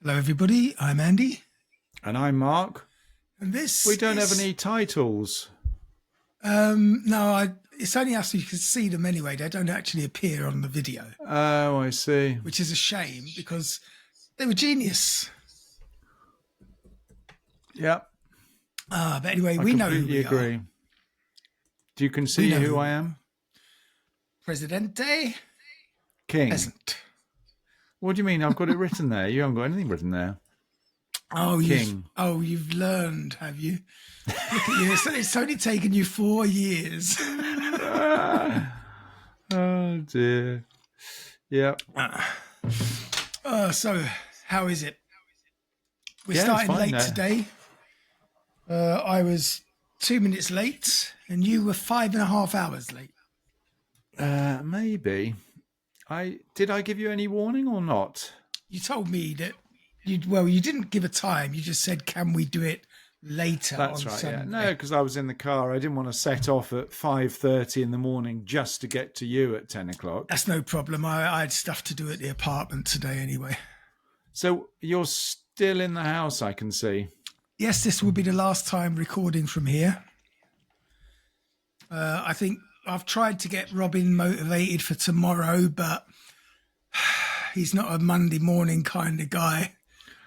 Hello, everybody. I'm Andy, And I'm Mark. and this We don't is, have any titles. no, it's only us who can see them anyway. They don't actually appear on the video, Oh, I see. which is a shame because they were genius. Yep, But anyway, I we know who completely we agree. are. You can We see know who who I we am? Presidente King. Peasant. What do you mean? I've got it written there. You haven't got anything written there. Oh, King. you've learned, have you? Look at you. It's only taken you 4 years. Oh, dear. Yep. So, how is it? We're Yeah, it's starting fine late now. today. I was 2 minutes late, and you were 5.5 hours late. Maybe. Did I give you any warning or not? You told me that you didn't give a time. You just said, "Can we do it later That's on right, Sunday?" yeah. No, because I was in the car. I didn't want to set off at 5:30 in the morning just to get to you at 10 o'clock. That's no problem. I had stuff to do at the apartment today anyway. So you're still in the house, I can see. Yes, this will be the last time recording from here. I think I've tried to get Robin motivated for tomorrow, but he's not a Monday morning kind of guy.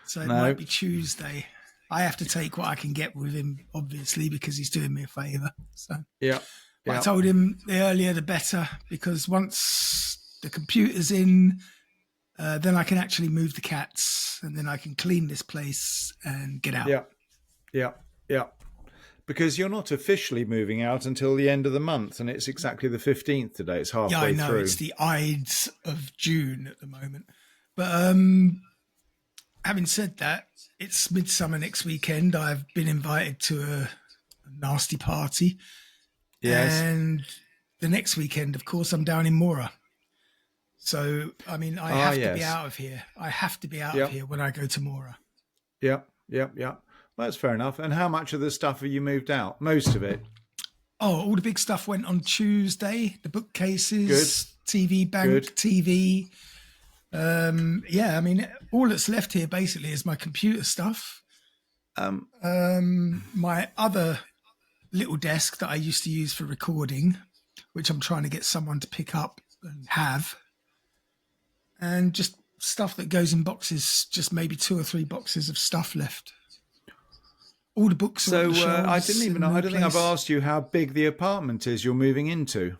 So it No. might be Tuesday. I have to take what I can get with him, obviously, because he's doing me a favour. So Yeah. but I Yeah. told him the earlier the better, because once the computer's in, then I can actually move the cats, and then I can clean this place and get out. Yeah. Yeah. Yeah. Because you're not officially moving out until the end of the month, and it's exactly the 15th today. It's halfway Yeah, I know. through. It's the Ides of June at the moment. But having said that, it's midsummer next weekend. I've been invited to a nasty party. Yes. And the next weekend, of course, I'm down in Mora. So, I mean, I have to be yes. out of here. I have to be out Yep. of here when I go to Mora. Yeah. Yeah. Yeah. Well, that's fair enough. And how much of the stuff have you moved out? Most of it. Oh, all the big stuff went on Tuesday. The bookcases, Good. TV bank, Good. TV. Yeah, I mean, all that's left here basically is my computer stuff. My other little desk that I used to use for recording, which I'm trying to get someone to pick up and have, and just stuff that goes in boxes, just maybe 2 or 3 boxes of stuff left. All the books are on So the shelves I didn't even in know. no I don't think I've place. asked you how big the apartment is you're moving into.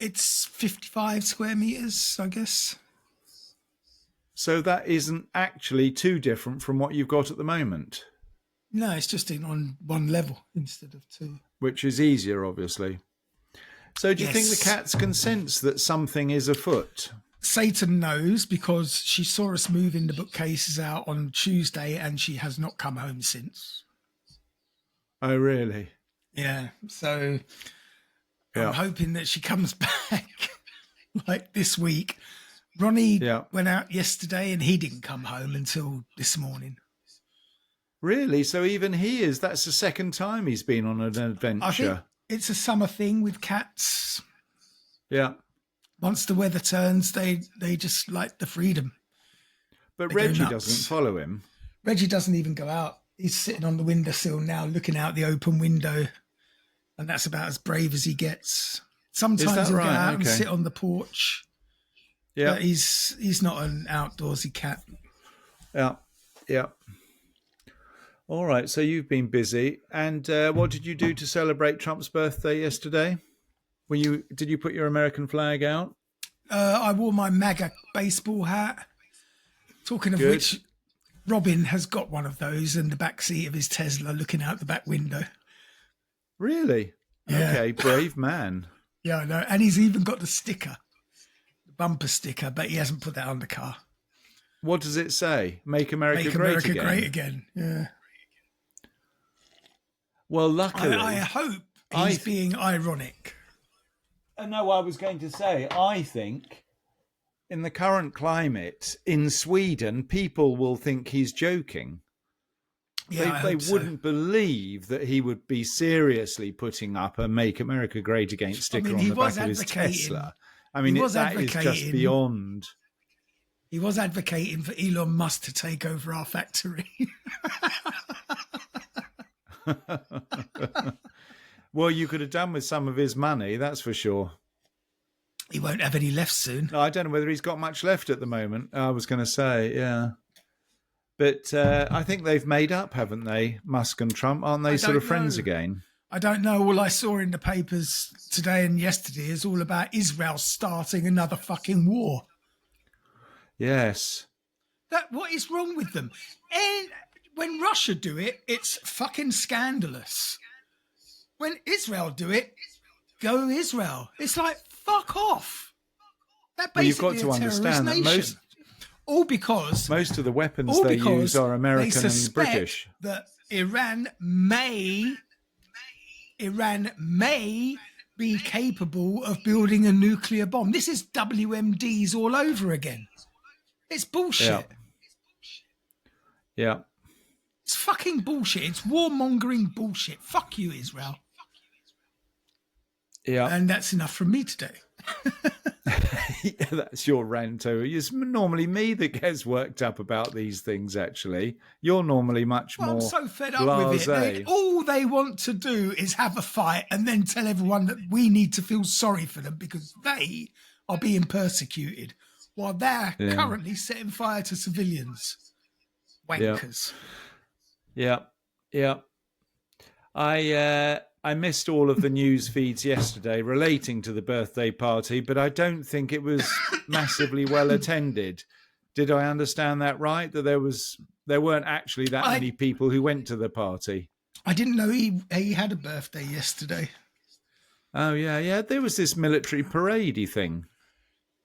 It's 55 square meters, I guess. So that isn't actually too different from what you've got at the moment, No, it's just on one level instead of 2. which is easier, obviously. So do you think the Yes. cats can sense that something is afoot? Satan knows, because she saw us moving the bookcases out on Tuesday and she has not come home since. Oh, really? Yeah, so Yeah. I'm hoping that she comes back like this week. Ronnie Yeah. went out yesterday and he didn't come home until this morning. Really? So even that's the second time he's been on an I think adventure. it's a summer thing with cats. Yeah. Once the weather turns, they just like the freedom. But They go Reggie nuts. doesn't follow him. Reggie doesn't even go out. He's sitting on the windowsill now, looking out the open window, and that's about as brave as he gets. Sometimes that he'll go right? out and Okay. sit on the porch, Yeah. but he's not an outdoorsy cat. Yeah. Yeah. All right. So you've been busy. And what did you do to celebrate Trump's birthday yesterday? Did you put your American flag out? I wore my MAGA baseball hat. Talking of Good. which, Robin has got one of those in the back seat of his Tesla, looking out the back window. Really? Yeah. Okay. Brave man. Yeah, I know. And he's even got the sticker, the bumper sticker, but he hasn't put that on the car. What does it say? Make America Make great America again. great again. Yeah. Well, luckily. I hope he's being ironic. No, I was going to say, I think in the current climate in Sweden, people will think he's joking. Yeah, I They hope so. wouldn't believe that he would be seriously putting up a Make America Great Again sticker mean, on he the back was of his advocating- Tesla. I mean, he was that is just advocating- beyond. He was advocating for Elon Musk to take over our factory. Well, you could have done with some of his money, that's for sure. He won't have any left soon. No, I don't know whether he's got much left at the moment. I was going to say, yeah. But I think they've made up, haven't they? Musk and Trump, aren't they sort of friends again? I don't know. All I saw in the papers today and yesterday is all about Israel starting another fucking war. Yes. What is wrong with them? And when Russia do it, it's fucking scandalous. When Israel do it, go Israel. It's like, fuck off. That basically well, you've got to understand that most of the weapons they use are American and British. That Iran may be capable of building a nuclear bomb. This is WMDs all over again. It's bullshit. Yeah. It's fucking bullshit. It's warmongering bullshit. Fuck you, Israel. Yeah. And that's enough from me today. Yeah, that's your rant too. It's normally me that gets worked up about these things, actually. You're normally much more I'm so fed up with it. All they want to do is have a fight and then tell everyone that we need to feel sorry for them because they are being persecuted while they're currently setting fire to civilians. Wankers. Yeah. I missed all of the news feeds yesterday relating to the birthday party, but I don't think it was massively well attended. Did I understand that right? That there weren't actually that many people who went to the party. I didn't know he had a birthday yesterday. Oh yeah. There was this military parade-y thing.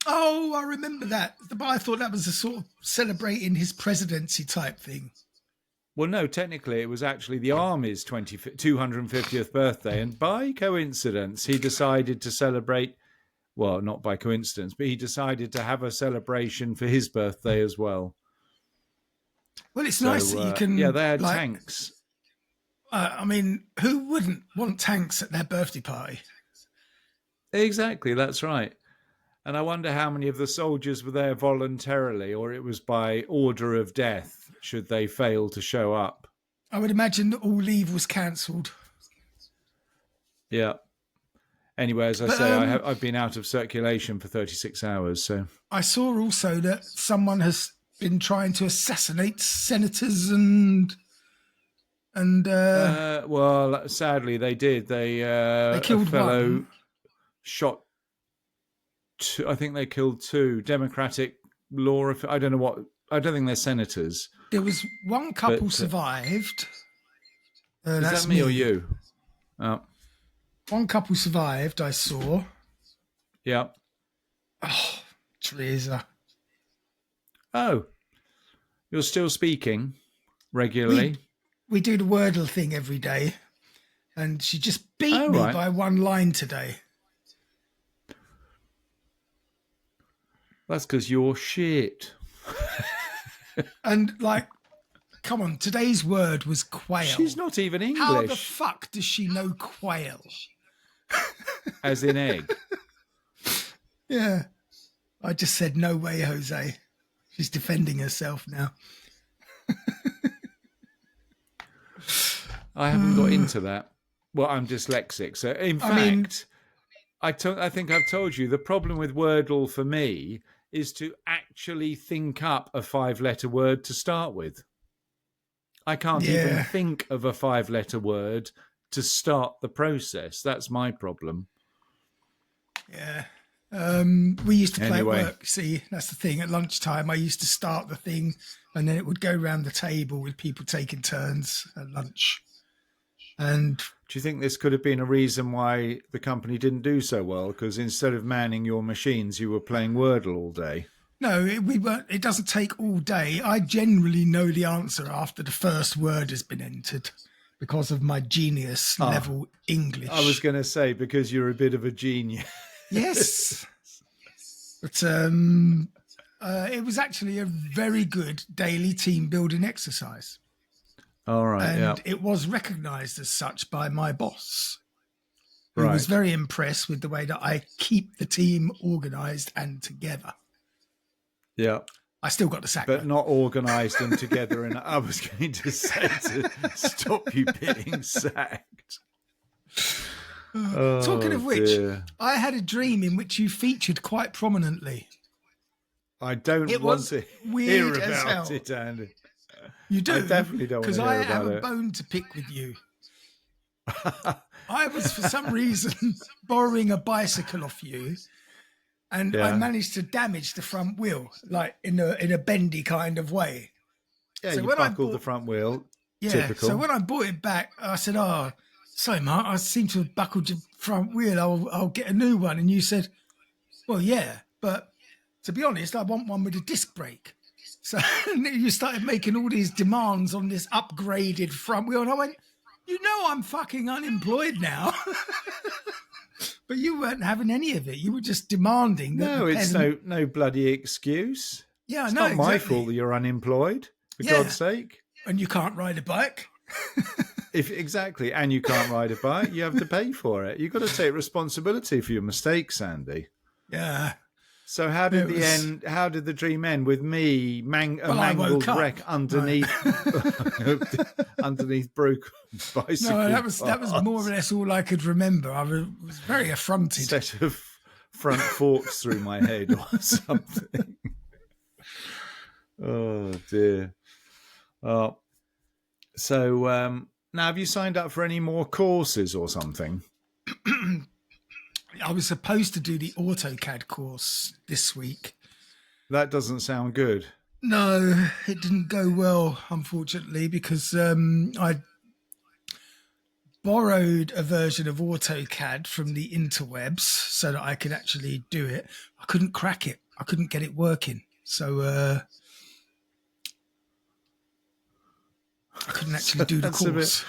Oh, I remember that. But I thought that was a sort of celebrating his presidency type thing. Well, no, technically it was actually the Army's 250th birthday. And by coincidence, he decided to celebrate, well, not by coincidence, but he decided to have a celebration for his birthday as well. Well, it's nice that you can... Yeah, they had tanks. I mean, who wouldn't want tanks at their birthday party? Exactly, that's right. And I wonder how many of the soldiers were there voluntarily, or it was by order of death, should they fail to show up. I would imagine that all leave was cancelled. Yeah. Anyway, as I say, I've been out of circulation for 36 hours. So I saw also that someone has been trying to assassinate senators and well, sadly, they did. They killed a fellow one. Shot. I think they killed two Democratic law. I don't know what. I don't think they're senators. There was one couple survived. Is that me or you? Oh. One couple survived, I saw. Yeah. Oh, Teresa. Oh. You're still speaking regularly? We do the Wordle thing every day. And she just beat me by one line today. That's because you're shit. And come on, today's word was quail. She's not even English. How the fuck does she know quail? As in egg. Yeah. I just said, no way, Jose. She's defending herself now. I haven't got into that. Well, I'm dyslexic. So, in fact, I think I've told you, the problem with Wordle for me is to actually think up a 5-letter word to start with. I can't even think of a 5-letter word to start the process. That's my problem. Yeah. We used to play at work. See, that's the thing. At lunchtime, I used to start the thing and then it would go around the table with people taking turns at lunch. And do you think this could have been a reason why the company didn't do so well? Because instead of manning your machines, you were playing Wordle all day. No, it doesn't take all day. I generally know the answer after the first word has been entered because of my genius level English. I was going to say, because you're a bit of a genius. Yes. But it was actually a very good daily team building exercise. All right, and it was recognised as such by my boss, who was very impressed with the way that I keep the team organised and together. Yeah. I still got the sack. but not organised and together. And I was going to say to stop you being sacked. Talking of which, dear. I had a dream in which you featured quite prominently. I don't It want was to weird hear as about hell. it, Andy. You do? I definitely don't want Because to I hear have about a it. bone to pick with you. I was, for some reason, borrowing a bicycle off you, and I Yeah. managed to damage the front wheel, like in a bendy kind of way. Yeah, So you when I buckled the bought- front wheel. Yeah. Typical. So when I bought it back, I said, "Oh, sorry, Mark, I seem to have buckled your front wheel. I'll get a new one." And you said, "Well, yeah, but to be honest, I want one with a disc brake." So you started making all these demands on this upgraded front wheel, and I went, "You know, I'm fucking unemployed now." But you weren't having any of it. You were just demanding that No, the it's peasant... no bloody excuse. Yeah, It's no, not my exactly. fault that you're unemployed, for Yeah. God's sake. And you can't ride a bike. If exactly, and you can't ride a bike, you have to pay for it. You've got to take responsibility for your mistakes, Andy. Yeah. So how did How did the dream end with me, a Well, I mangled woke up. wreck underneath underneath broken bicycle? No, that was more or less all I could remember. I was very affronted. Set of front forks through my head or something. Oh dear. Oh, so now have you signed up for any more courses or something? I was supposed to do the AutoCAD course this week. That doesn't sound good. No, it didn't go well, unfortunately, because I borrowed a version of AutoCAD from the interwebs so that I could actually do it. I couldn't crack it. I couldn't get it working. So I couldn't actually do the course.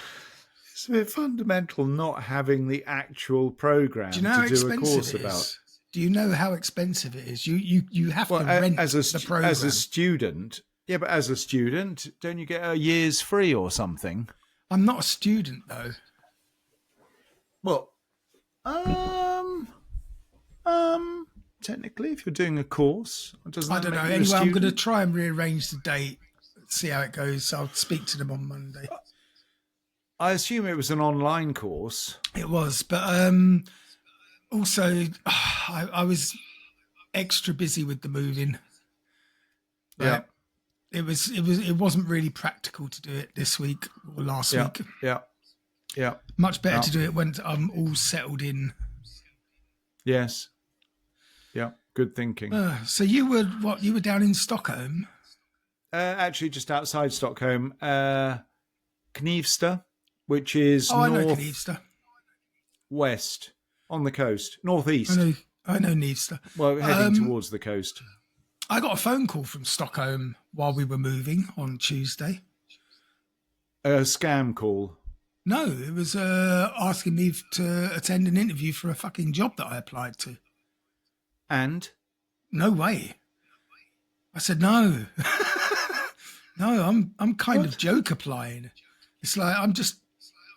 It's a bit fundamental not having the actual program Do you know how to do a expensive course it about. is? Do you know how expensive it is? You have to rent the program. As a student, yeah, but as a student, don't you get a year's free or something? I'm not a student though. Well, technically, if you're doing a course, doesn't I that don't know. make you a Anyway, I'm going to student? try and rearrange the date, see how it goes. I'll speak to them on Monday. I assume it was an online course. It was, but also I was extra busy with the moving. Yeah. It wasn't really practical to do it this week or last week. Yeah. Much better Yeah. to do it when I'm all settled in. Yes. Yeah. Good thinking. So you were down in Stockholm? Actually, just outside Stockholm, Knivsta, which is I know Knivsta. northwest on the coast, northeast. I know Knivsta. Well, heading towards the coast. I got a phone call from Stockholm while we were moving on Tuesday. A scam call. No, it was asking me to attend an interview for a fucking job that I applied to. And? No way. I said no. No, I'm kind of joke applying. It's like I'm just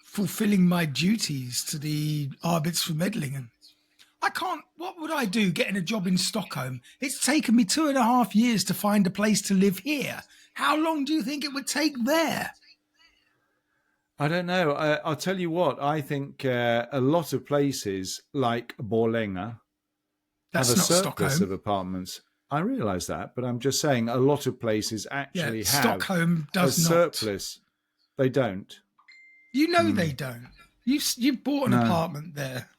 fulfilling my duties to the Arbits for Medlingen. I can't. What would I do getting a job in Stockholm? It's taken me 2.5 years to find a place to live here. How long do you think it would take there? I don't know. I'll tell you what. I think a lot of places like Borlänge That's have a not surplus Stockholm. of apartments. I realise that, but I'm just saying a lot of places actually have Stockholm does a not. surplus. They don't. You know they don't. You bought an apartment there.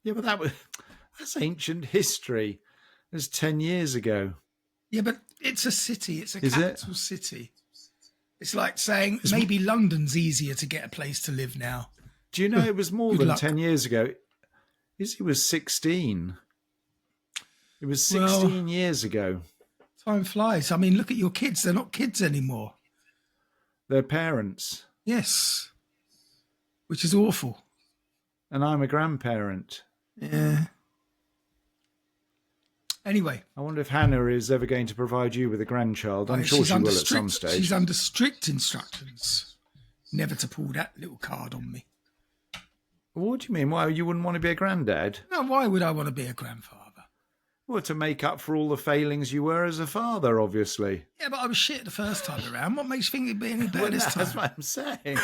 Yeah, but that's ancient history. That's 10 years ago. Yeah, but it's a city. It's a Is it? capital city. It's like saying maybe London's easier to get a place to live now. Do you know it was more Good than luck. 10 years ago? Izzy was 16. It was 16 years ago. Time flies. I mean, look at your kids. They're not kids anymore. Their parents. Yes. Which is awful. And I'm a grandparent. Yeah. Anyway. I wonder if Hannah is ever going to provide you with a grandchild. I'm sure she will at some stage. She's under strict instructions never to pull that little card on me. What do you mean? Why you wouldn't want to be a granddad? Now, why would I want to be a grandfather? Well, to make up for all the failings you were as a father, obviously. Yeah, but I was shit the first time around. What makes you think it'd be any better Well, this that's time? what I'm saying.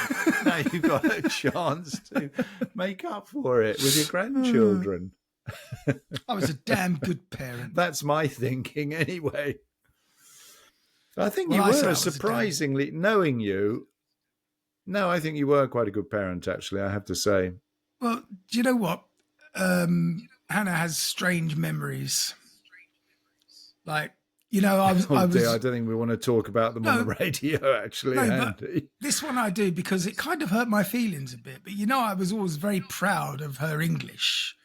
Now you've got a chance to make up for it with your grandchildren. I was a damn good parent. That's my thinking, anyway. I think Well, you I say I were was a surprisingly, knowing you. No, I think you were quite a good parent, actually, I have to say. Well, do you know what? Hannah has strange memories. Like, Oh I dear, I was don't think we want to talk about them on the no, radio, actually, no, but Andy. this one I do because it kind of hurt my feelings a bit. But I was always very proud of her English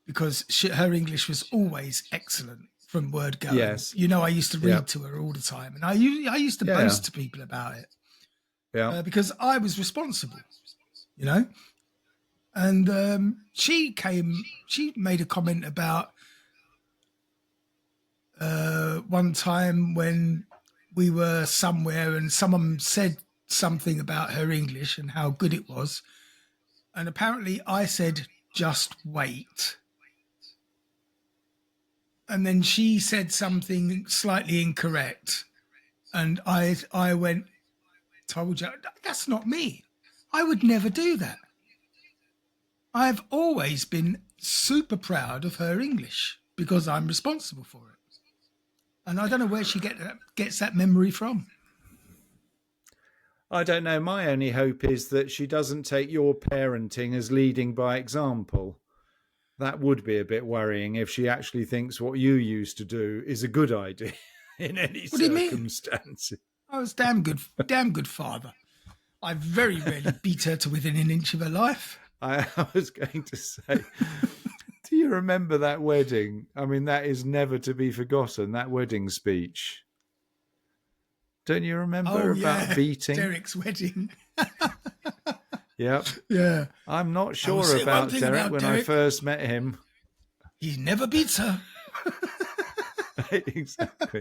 because her English was always excellent from word go. Yes. And, I used to Yeah. read to her all the time, and I used to Yeah. boast to people about it Yeah. because I was responsible, And she made a comment about one time when we were somewhere and someone said something about her English and how good it was. And apparently I said, just wait. And then she said something slightly incorrect. And I went, told you, that's not me. I would never do that. I've always been super proud of her English because I'm responsible for it. And I don't know where she gets that memory from. I don't know. My only hope is that she doesn't take your parenting as leading by example. That would be a bit worrying if she actually thinks what you used to do is a good idea in any What do you mean? circumstance. I was damn good father. I very rarely beat her to within an inch of her life. I was going to say, do you remember that wedding? I mean, that is never to be forgotten, that wedding speech. Don't you remember about beating? Derek's wedding. Yep. Yeah. I'm not sure about Derek when I first met him. He never beats her. Exactly.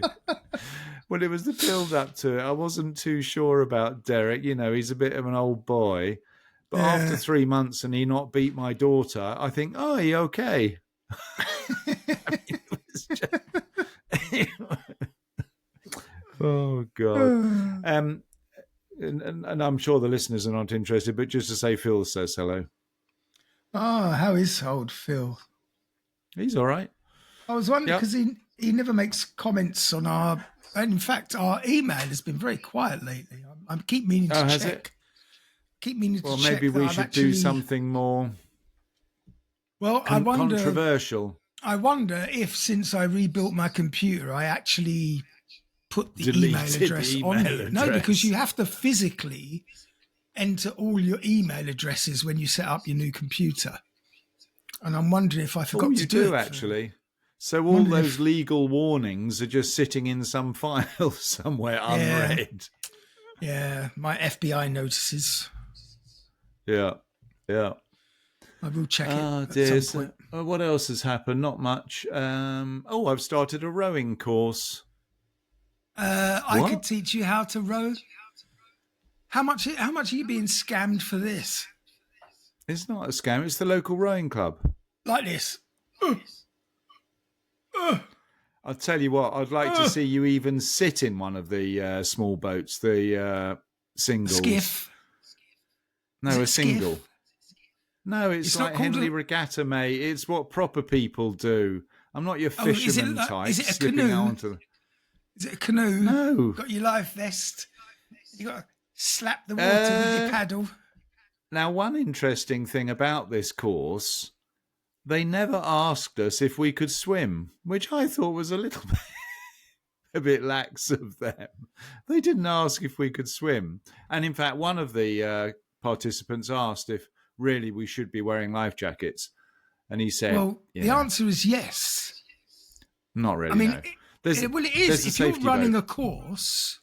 Well, it was the build up to it. I wasn't too sure about Derek. He's a bit of an old boy. But after 3 months and he not beat my daughter, I think, oh, he okay. It was just... Oh, God. And I'm sure the listeners are not interested, but just to say Phil says hello. Oh, how is old Phil? He's all right. I was wondering because he never makes comments on our... And in fact, our email has been very quiet lately. I keep meaning to check. It? Keep meaning to check. Well, maybe we should do something more controversial. I wonder if since I rebuilt my computer, I actually put the email address on it. No, because you have to physically enter all your email addresses when you set up your new computer. And I'm wondering if I forgot to do it. Actually. So all those legal warnings are just sitting in some file somewhere unread. Yeah, my FBI notices. Yeah. I will check it at dear. some point. What else has happened? Not much. I've started a rowing course. I could teach you how to row. How much are you being scammed for this? It's not a scam. It's the local rowing club. Like this. I'll tell you what. I'd like to see you even sit in one of the small boats, the singles. Skiff. No, a single. Skiff? No, it's like Henley Regatta, mate. It's what proper people do. I'm not your fisherman type. Is it a canoe? Is it a canoe? No. Got your life vest. You got to slap the water with your paddle. Now, one interesting thing about this course, they never asked us if we could swim, which I thought was a little bit a bit lax of them. They didn't ask if we could swim. And in fact, one of the participants asked if really we should be wearing life jackets. And he said, well, the answer is yes. Not really, I mean, no. it is. If you're running a course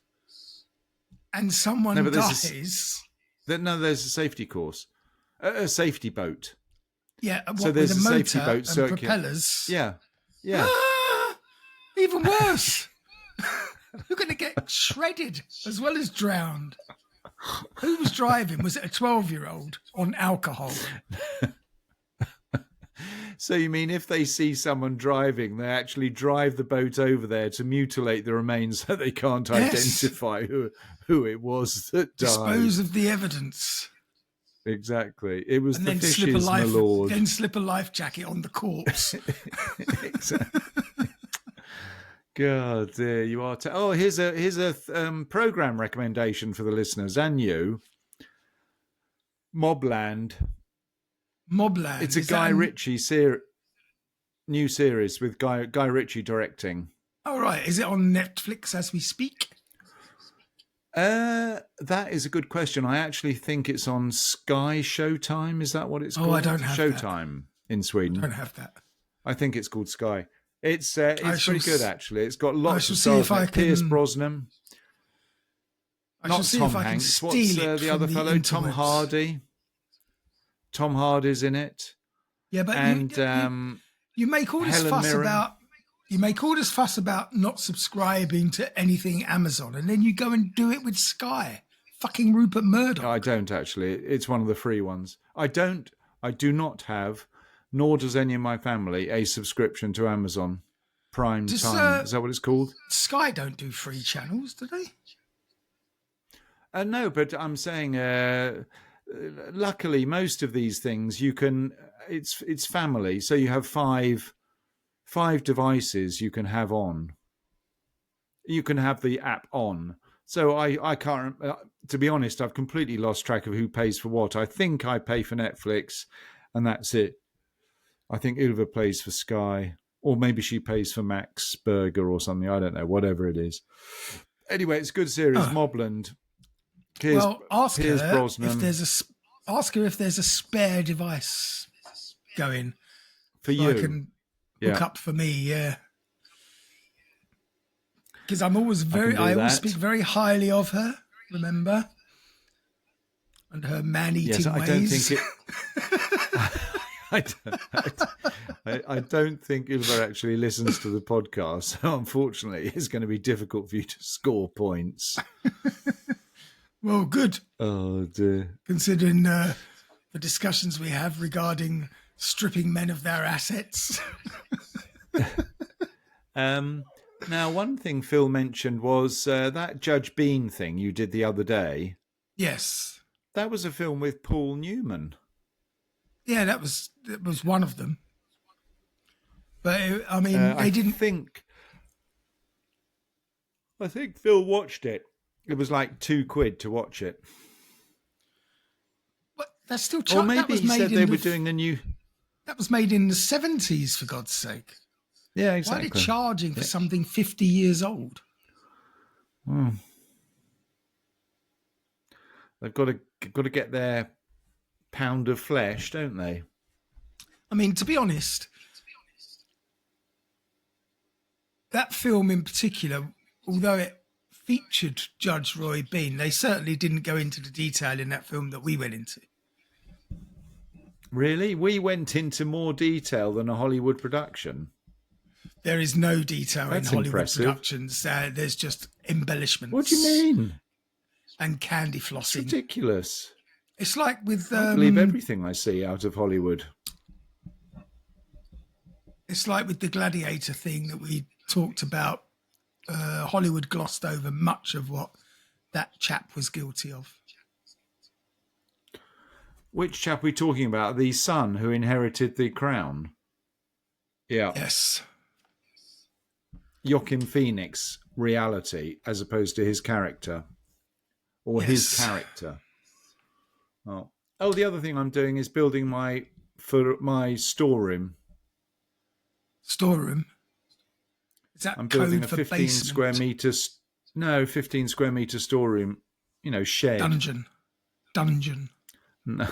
and someone dies... there's a safety course. A safety boat. Yeah, so there's with a safety boat and circuit. Propellers. Yeah. Even worse. You're going to get shredded as well as drowned. Who was driving? Was it a 12-year-old on alcohol? So you mean if they see someone driving, they actually drive the boat over there to mutilate the remains so they can't Yes. identify who it was that died? Dispose of the evidence. Exactly. It was And the then fishes, my lord. then slip a life jacket on the corpse. Exactly. God, dear, you are. Here's a program recommendation for the listeners and you. Mobland. Mobland. It's a Guy Ritchie new series with Guy Ritchie directing. Oh, right. Is it on Netflix as we speak? That is a good question. I actually think it's on Sky Showtime. Is that what it's called? I don't have Showtime in Sweden. I don't have that. I think it's called Sky. It's pretty good actually. It's got lots of see stars. Like Pierce Brosnan. I shall see if I can steal it the other fellow? Interwebs. Tom Hardy. Tom Hardy's in it. Yeah, but you make all this fuss about. You make all this fuss about not subscribing to anything Amazon, and then you go and do it with Sky. Fucking Rupert Murdoch. I don't actually. It's one of the free ones. I do not have, nor does any of my family, a subscription to Amazon Prime Time. Is that what it's called? Sky don't do free channels, do they? No, but I'm saying, luckily, most of these things you can. It's family, so you have five devices you can have on. You can have the app on. So I can't, to be honest, I've completely lost track of who pays for what. I think I pay for Netflix and that's it. I think Ylva pays for Sky, or maybe she pays for Max Burger or something. I don't know, whatever it is. Anyway, it's a good series, Mobland. Ask Pierce her Brosnan. Ask her if there's a spare device going. For you. I can hook up for me, yeah. Because I always speak very highly of her, remember? And her man-eating ways. I don't think Ylva actually listens to the podcast, so unfortunately it's going to be difficult for you to score points. Well, good. Oh, dear. Considering the discussions we have regarding stripping men of their assets. Now, one thing Phil mentioned was that Judge Bean thing you did the other day. Yes. That was a film with Paul Newman. Yeah, that was one of them. But, they didn't... I think Phil watched it. It was like £2 to watch it. But that's still... Or maybe he said they were doing a new... That was made in the 70s, for God's sake. Yeah, exactly. Why are they charging for something 50 years old? They've got to get their pound of flesh, don't they? I mean, to be honest, that film in particular, although it featured Judge Roy Bean, they certainly didn't go into the detail in that film that we went into. Really? We went into more detail than a Hollywood production. There is no detail in Hollywood productions. There's just embellishments. What do you mean? And candy flossing. It's ridiculous. It's like with... I believe everything I see out of Hollywood. It's like with the Gladiator thing that we talked about. Hollywood glossed over much of what that chap was guilty of. Which chap are we talking about? The son who inherited the crown? Yeah. Yes. Joaquin Phoenix reality as opposed to his character. Or his character. Oh, the other thing I'm doing is building my storeroom. Storeroom? Is that I'm building a 15 basement? square meter... No, 15 square meter storeroom. Shed. Dungeon. No,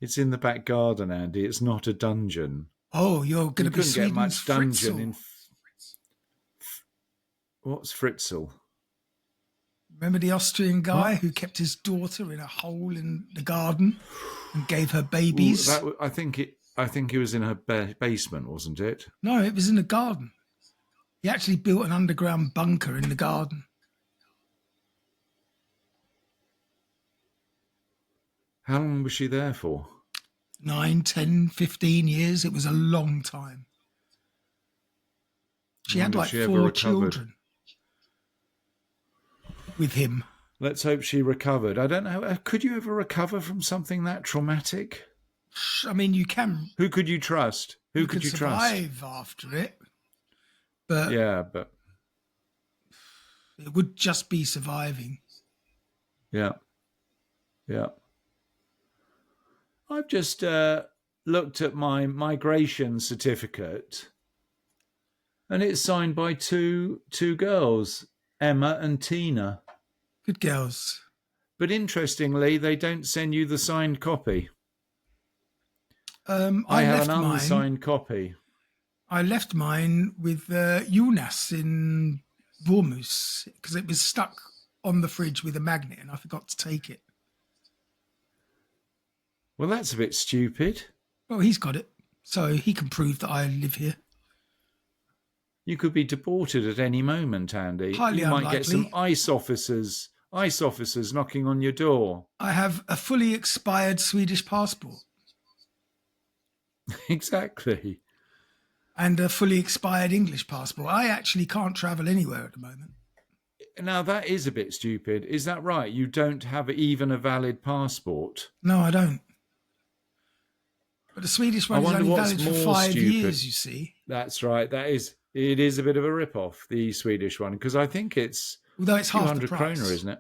it's in the back garden, Andy. It's not a dungeon. Oh, you're going to be Sweden's get much dungeon Fritzl. in. What's Fritzl? Remember the Austrian guy who kept his daughter in a hole in the garden and gave her babies? I think he was in her basement, wasn't it? No, it was in the garden. He actually built an underground bunker in the garden. How long was she there for? 9, 10, 15 years. It was a long time. She I had wonder if like she ever 4 recovered. children with him. Let's hope she recovered. I don't know. Could you ever recover from something that traumatic? I mean, you can, Who could you trust? Who you could could you trust? survive after it, but Yeah, but it would just be surviving. yeah, yeah. I've just looked at my migration certificate, and it's signed by two girls, Emma and Tina. Good girls. But interestingly, they don't send you the signed copy. I I have left an mine. unsigned copy. I left mine with Jonas in Vormus because it was stuck on the fridge with a magnet and I forgot to take it. Well, that's a bit stupid. Well, he's got it, so he can prove that I live here. You could be deported at any moment, Andy. Highly you might get some unlikely. ICE officers knocking on your door. I have a fully expired Swedish passport Exactly. and a fully expired English passport. I actually can't travel anywhere at the moment. Now, that is a bit stupid. Is that right? You don't have even a valid passport? No, I don't. But the Swedish one is wonder only what's valid for more 5 stupid. years, you see. That's right. It is a bit of a rip-off, the Swedish one, because I think it's Although it's half the 200 price. kroner, isn't it?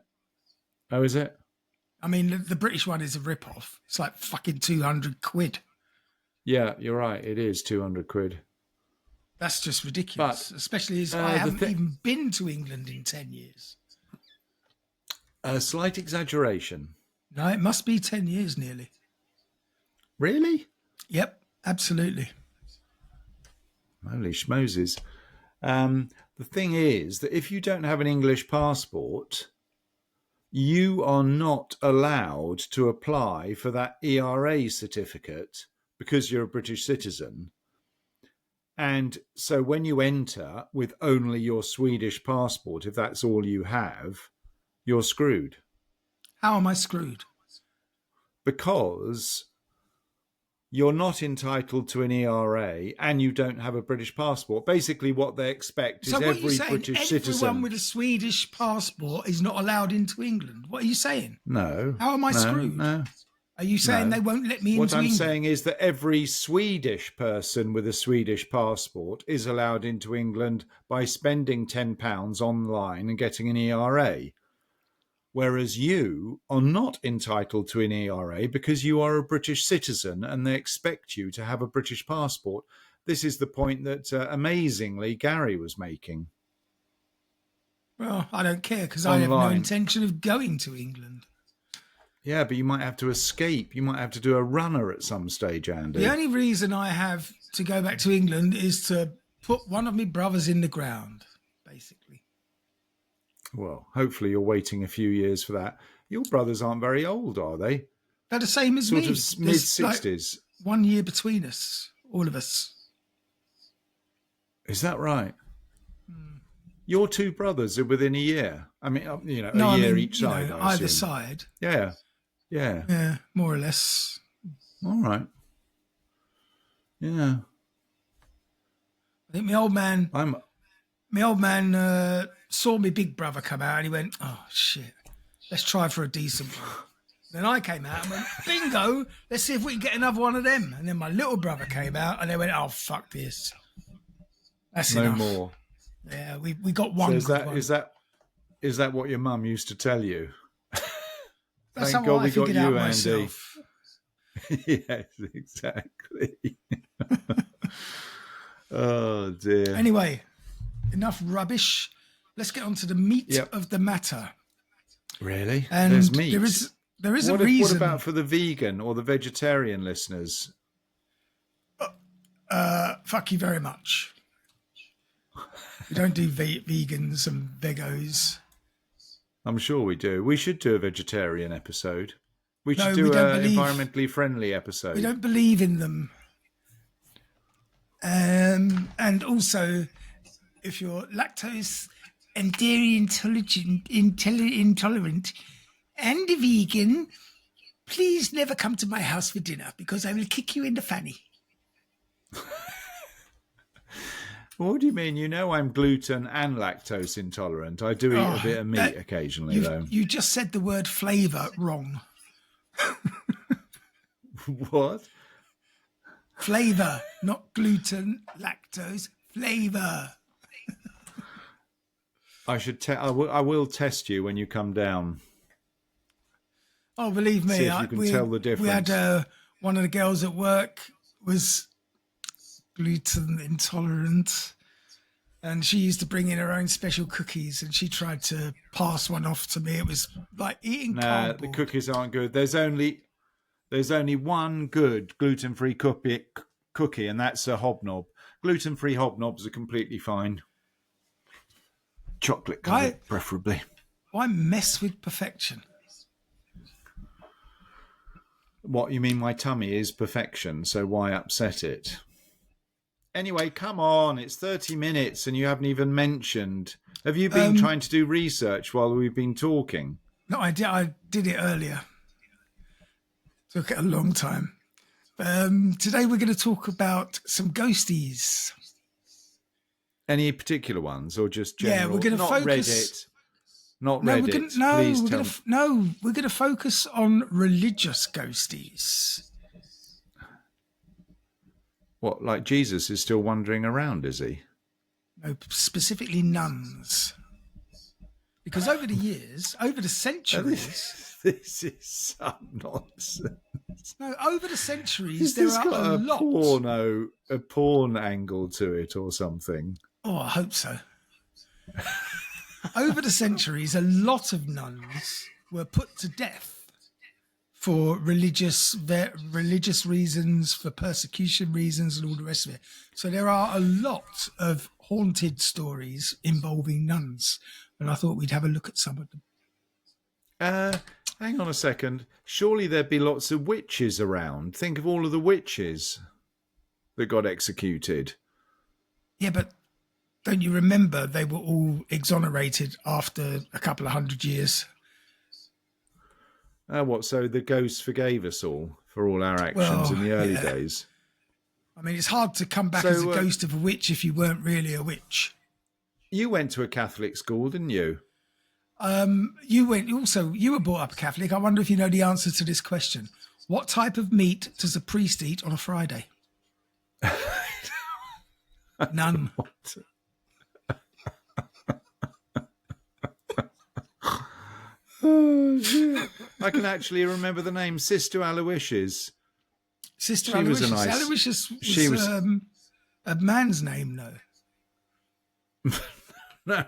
Oh, is it? I mean, the British one is a rip-off. It's like fucking 200 quid. Yeah, you're right. It is 200 quid. That's just ridiculous, especially as I haven't even been to England in 10 years. A slight exaggeration. No, it must be 10 years nearly. Really? Yep, absolutely. Holy schmoses. The thing is that if you don't have an English passport, you are not allowed to apply for that ERA certificate because you're a British citizen. And so when you enter with only your Swedish passport, if that's all you have, you're screwed. How am I screwed? Because you're not entitled to an ERA and you don't have a British passport. Basically, what they expect is every British citizen. Everyone with a Swedish passport is not allowed into England. What are you saying? No. How am I screwed? No. Are you saying they won't let me into England? What I'm saying is that every Swedish person with a Swedish passport is allowed into England by spending £10 online and getting an ERA. Whereas you are not entitled to an ERA because you are a British citizen and they expect you to have a British passport. This is the point that, amazingly, Gary was making. Well, I don't care because I have no intention of going to England. Yeah, but you might have to escape. You might have to do a runner at some stage, Andy. The only reason I have to go back to England is to put one of my brothers in the ground, basically. Well, hopefully you're waiting a few years for that. Your brothers aren't very old, are they? They're the same as me. Sort of mid-60s. Like 1 year between us, all of us. Is that right? Your two brothers are within a year. I mean, a year each side. Either side. Yeah. Yeah, more or less. All right. Yeah. I think my old man saw my big brother come out and he went, "Oh shit, let's try for a decent one." Then I came out and went, "Bingo, let's see if we can get another one of them." And then my little brother came out and they went, "Oh fuck this, that's no enough." more. Yeah, we got one. So is that what your mum used to tell you? That's Thank how God I we got figured out you, Andy. myself. Yes, exactly. Oh dear. Anyway, enough rubbish. Let's get on to the meat of the matter. Really? And there's meat. There is a reason. What about for the vegan or the vegetarian listeners? Fuck you very much. We don't do vegans and vegos. I'm sure we do. We should do a vegetarian episode. We should do an environmentally friendly episode. We don't believe in them. And also, if you're lactose and dairy intolerant and a vegan, please never come to my house for dinner because I will kick you in the fanny. What do you mean? You know I'm gluten and lactose intolerant. I do eat a bit of meat occasionally, though. You just said the word flavour wrong. What? Flavour, not gluten, lactose, flavour. I will test you when you come down. Oh, believe me, See if you can tell the difference. We had one of the girls at work was gluten intolerant, and she used to bring in her own special cookies, and she tried to pass one off to me. It was like eating cardboard. The cookies aren't good. There's only one good gluten-free cookie, and that's a hobnob. Gluten-free hobnobs are completely fine. Chocolate covered, preferably. Why mess with perfection? What, you mean my tummy is perfection, so why upset it? Anyway, come on, it's 30 minutes and you haven't even mentioned. Have you been trying to do research while we've been talking? No, I did it earlier. Took it a long time. Today we're going to talk about some ghosties. Any particular ones or just general? Yeah, we're going to focus... Reddit. Not Reddit. We're going to focus on religious ghosties. What, like Jesus is still wandering around, is he? No, specifically nuns. Because over the years, over the centuries... This is some nonsense. No, over the centuries, there are got a lot... a porn angle to it or something. Oh, I hope so. Over the centuries, a lot of nuns were put to death for religious reasons, for persecution reasons, and all the rest of it. So there are a lot of haunted stories involving nuns, and I thought we'd have a look at some of them. Hang on a second. Surely there'd be lots of witches around. Think of all of the witches that got executed. Yeah, but don't you remember they were all exonerated after a couple of 100 years? So the ghosts forgave us all for all our actions in the early days? I mean, it's hard to come back as a ghost of a witch if you weren't really a witch. You went to a Catholic school, didn't you? You were brought up Catholic. I wonder if you know the answer to this question. What type of meat does a priest eat on a Friday? None. Oh, dear. I can actually remember the name Sister Aloysius. Sister Aloysius. Aloysius was a man's name, though. No.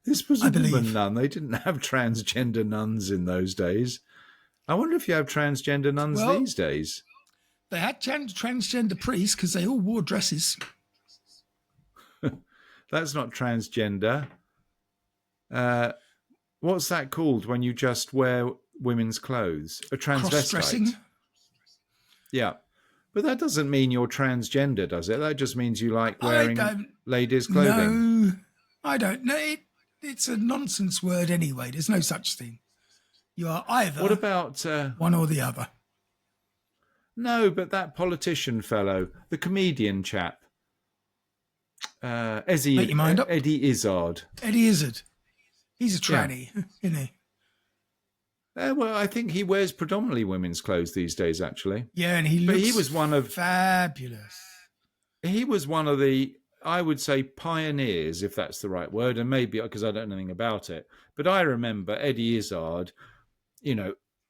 This was a woman nun. They didn't have transgender nuns in those days. I wonder if you have transgender nuns these days. They had transgender priests because they all wore dresses. That's not transgender. What's that called when you just wear women's clothes? A transvestite. Cross-dressing? Yeah. But that doesn't mean you're transgender, does it? That just means you like wearing ladies' clothing. No, I don't know. It's a nonsense word anyway. There's no such thing. You are either what about one or the other. No, but that politician fellow, the comedian chap, Make your mind up. Eddie Izzard. Eddie Izzard. He's a tranny, isn't he? Well, I think he wears predominantly women's clothes these days, actually. Yeah, and he was one of fabulous. He was one of the, I would say, pioneers, if that's the right word, and maybe because I don't know anything about it. But I remember Eddie Izzard,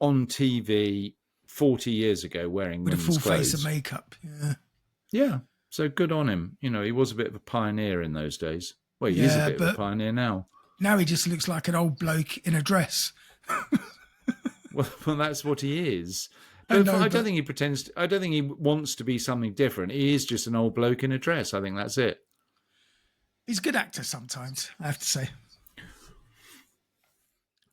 on TV 40 years ago wearing with women's a full clothes. face of makeup. Yeah. So good on him. He was a bit of a pioneer in those days. Well, he is a bit of a pioneer now. Now he just looks like an old bloke in a dress. Well, that's what he is. But I don't think he pretends. I don't think he wants to be something different. He is just an old bloke in a dress. I think that's it. He's a good actor sometimes, I have to say.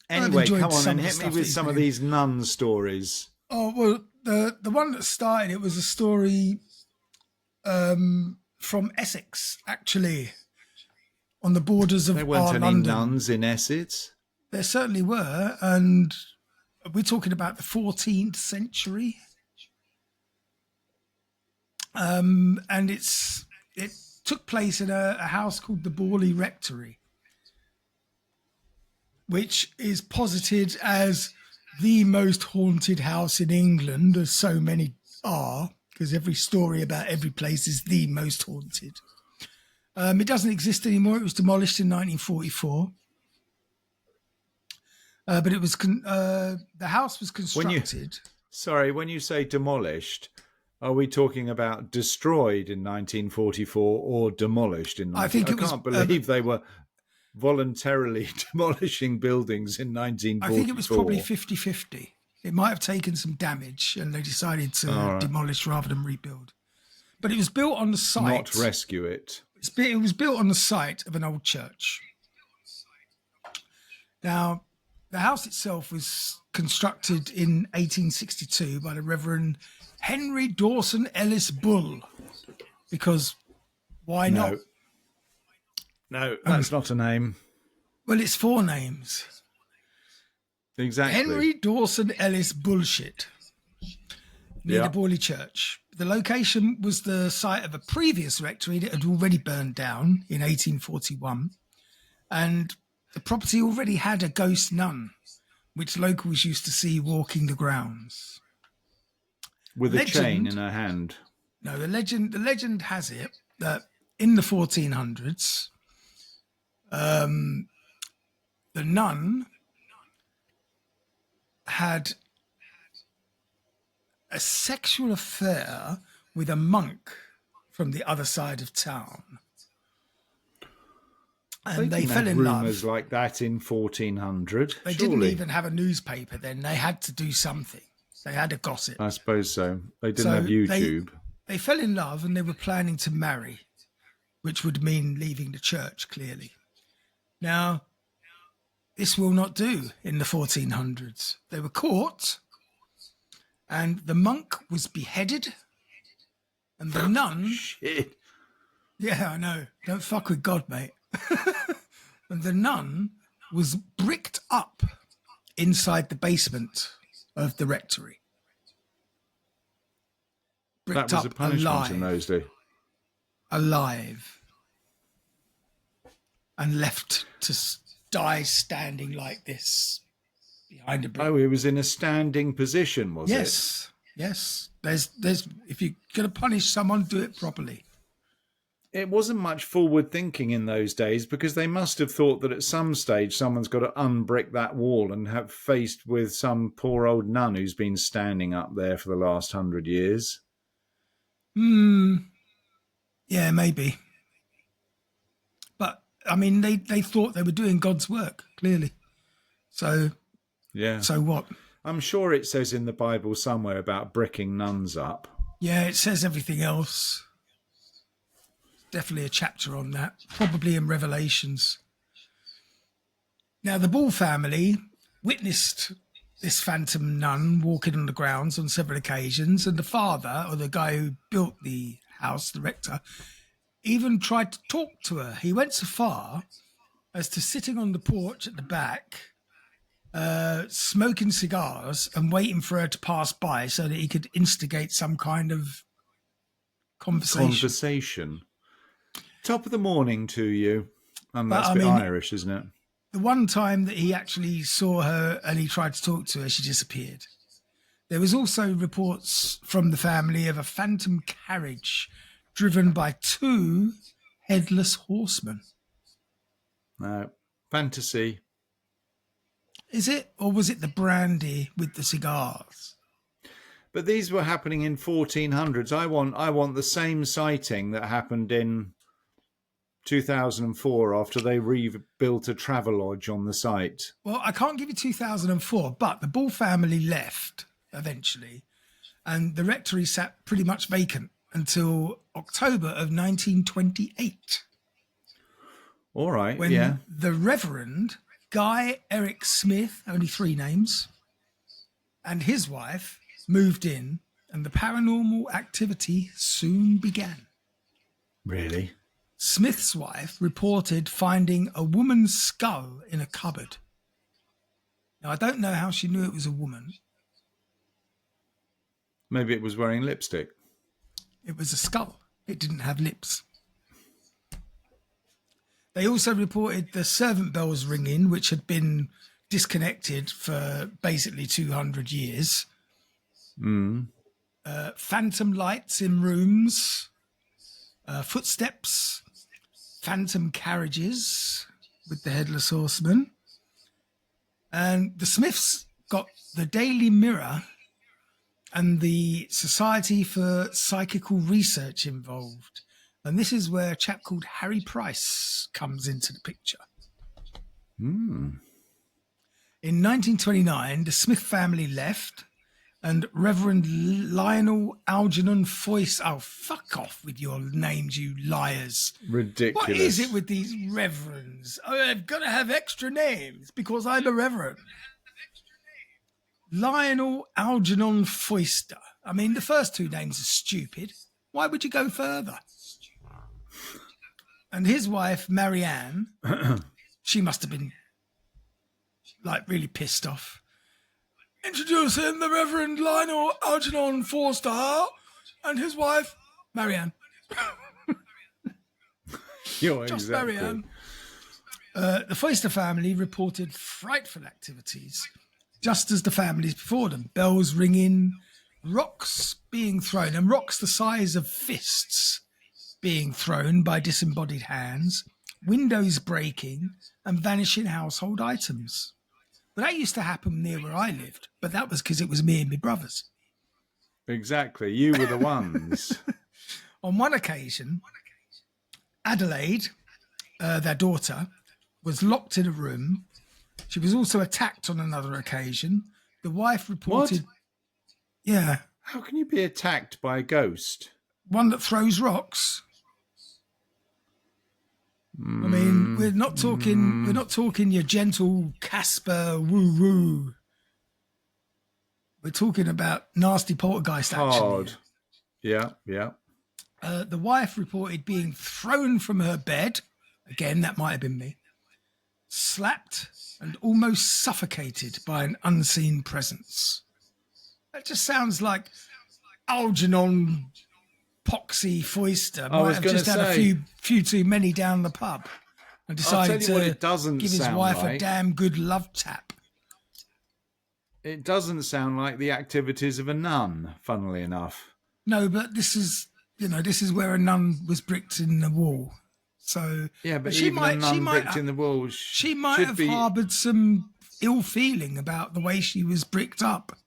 Anyway, come on and hit me with some of these nun stories. Oh, well, the one that started it was a story from Essex, actually, on the borders of There weren't any London. nuns in Essex. There certainly were, and we're talking about the 14th century. And it took place in a house called the Borley Rectory, which is posited as the most haunted house in England, as so many are, because every story about every place is the most haunted. It doesn't exist anymore. It was demolished in 1944. But it was the house was constructed. When you say demolished, are we talking about destroyed in 1944 or demolished in 1944? I think I can't believe they were voluntarily demolishing buildings in 1944. I think it was probably 50-50. It might have taken some damage and they decided to demolish rather than rebuild. But it was built on the site. Not rescue it. It was built on the site of an old church. Now, the house itself was constructed in 1862 by the Reverend Henry Dawson Ellis Bull. Because why not? No, that's not a name. Well, it's 4 names. Exactly. Henry Dawson Ellis Bullshit. Near the Borley Church. The location was the site of a previous rectory that had already burned down in 1841. And the property already had a ghost nun, which locals used to see walking the grounds. With a chain in her hand. No, the legend has it that in the 1400s, the nun had a sexual affair with a monk from the other side of town. And they fell in love. Rumours like that in 1400. They didn't even have a newspaper then. They had to do something. They had a gossip. I suppose so. They didn't have YouTube. They fell in love and they were planning to marry, which would mean leaving the church, clearly. Now, this will not do in the 1400s. They were caught and the monk was beheaded and the nun... Shit. Yeah, I know. Don't fuck with God, mate. And the nun was bricked up inside the basement of the rectory. Bricked that was up a punishment alive, in those days. Alive. And left to die standing like this behind a brick. Oh, he was in a standing position, was it? Yes. There's if you're going to punish someone, do it properly. It wasn't much forward thinking in those days because they must have thought that at some stage someone's got to unbrick that wall and have faced with some poor old nun who's been standing up there for the last 100 years. Yeah, maybe. But, I mean, they thought they were doing God's work, clearly. So, yeah. So what? I'm sure it says in the Bible somewhere about bricking nuns up. Yeah, it says everything else. Definitely a chapter on that, probably in Revelations. Now, the Bull family witnessed this phantom nun walking on the grounds on several occasions, and the father, or the guy who built the house, the rector, even tried to talk to her. He went so far as to sitting on the porch at the back, smoking cigars and waiting for her to pass by so that he could instigate some kind of conversation. Top of the morning to you. And that's a bit Irish, isn't it? The one time that he actually saw her and he tried to talk to her, she disappeared. There was also reports from the family of a phantom carriage driven by 2 headless horsemen. No, fantasy. Is it? Or was it the brandy with the cigars? But these were happening in 1400s. I want the same sighting that happened in 2004 after they rebuilt a Travelodge on the site. Well, I can't give you 2004, but the Bull family left eventually and the rectory sat pretty much vacant until October of 1928. All right, when the Reverend Guy Eric Smith, only 3 names, and his wife moved in and the paranormal activity soon began. Really? Smith's wife reported finding a woman's skull in a cupboard. Now, I don't know how she knew it was a woman. Maybe it was wearing lipstick. It was a skull. It didn't have lips. They also reported the servant bells ringing, which had been disconnected for basically 200 years. Phantom lights in rooms, footsteps, phantom carriages with the headless horseman. And the Smiths got the Daily Mirror and the Society for Psychical Research involved. And this is where a chap called Harry Price comes into the picture. In 1929, the Smith family left, and Reverend Lionel Algernon Foyce... Oh, fuck off with your names, you liars. Ridiculous. What is it with these reverends? Oh, I've got to have extra names because I'm a reverend. Lionel Algernon Foyster. I mean, the first two names are stupid. Why would you go further? And his wife, Marianne, she must have been, like, really pissed off. Introducing the Reverend Lionel Algernon Forster and his wife, Marianne. You're Just exactly. Marianne. The Foster family reported frightful activities, just as the families before them. Bells ringing, rocks being thrown, and rocks the size of fists being thrown by disembodied hands, windows breaking, and vanishing household items. But that used to happen near where I lived, but that was because it was me and my brothers. Exactly. You were the ones. On one occasion, Adelaide, their daughter, was locked in a room. She was also attacked on another occasion. The wife reported... What? Yeah. How can you be attacked by a ghost? One that throws rocks. I mean, we're not talking your gentle Casper woo-woo. We're talking about nasty poltergeist action. Hard. Yeah. The wife reported being thrown from her bed. Again, that might have been me. Slapped and almost suffocated by an unseen presence. That just sounds like Algernon Poxy Foyster might have just had a few too many down the pub and decided to give his wife a damn good love tap. It doesn't sound like the activities of a nun, funnily enough. No, but this is where a nun was bricked in the wall. So yeah, but even a nun bricked in the wall, she might have harboured some ill feeling about the way she was bricked up.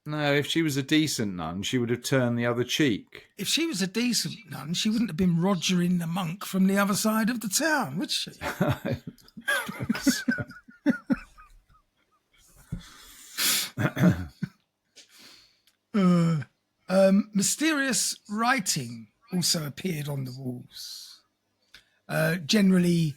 No, if she was a decent nun, she would have turned the other cheek. If she was a decent nun, she wouldn't have been Rogering the monk from the other side of the town, would she? Mysterious writing also appeared on the walls. Generally,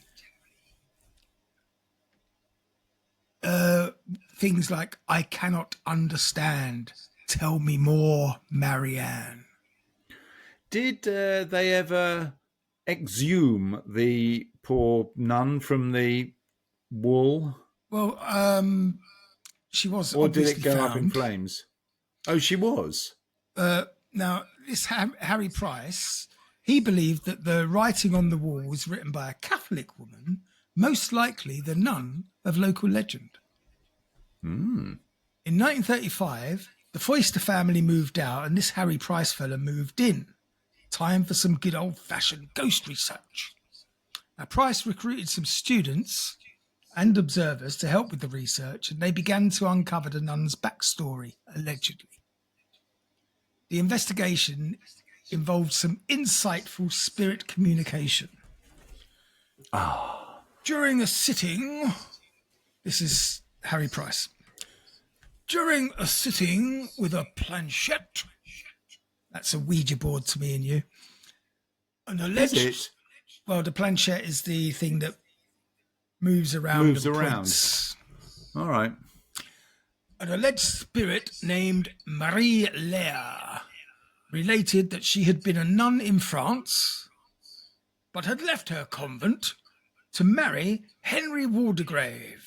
things like, I cannot understand. Tell me more, Marianne. Did they ever exhume the poor nun from the wall? Well, she was or did obviously it go found. up in flames? Oh, she was. Now, this Harry Price, he believed that the writing on the wall was written by a Catholic woman, most likely the nun of local legend. In 1935, the Foyster family moved out and this Harry Price fella moved in. Time for some good old-fashioned ghost research. Now, Price recruited some students and observers to help with the research, and they began to uncover the nun's backstory, allegedly. The investigation involved some insightful spirit communication. During a sitting, this is Harry Price. During a sitting with a planchette, that's a Ouija board to me and you, an alleged... Is it? Well, the planchette is the thing that moves around. Points. All right. An alleged spirit named Marie Lair related that she had been a nun in France, but had left her convent to marry Henry Waldegrave.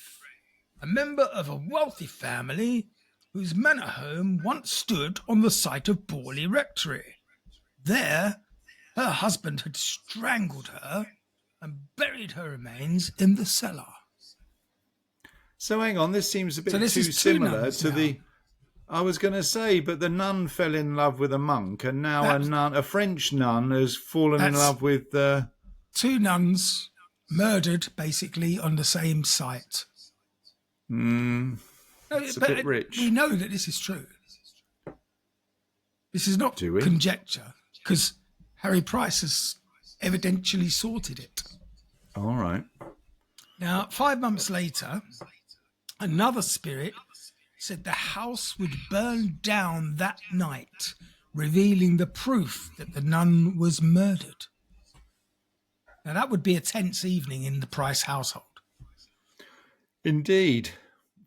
a member of a wealthy family whose manor home once stood on the site of Borley Rectory. There, her husband had strangled her and buried her remains in the cellar. So hang on, this seems a bit So this too is two similar nuns to now. the. I was going to say, but the nun fell in love with a monk, and now a French nun has fallen in That's- love with. Two nuns murdered basically on the same site. It's a bit rich. We know that this is true. This is not Do we? conjecture, because Harry Price has evidentially sorted it. All right. Now, 5 months later, another spirit said the house would burn down that night, revealing the proof that the nun was murdered. Now, that would be a tense evening in the Price household. Indeed.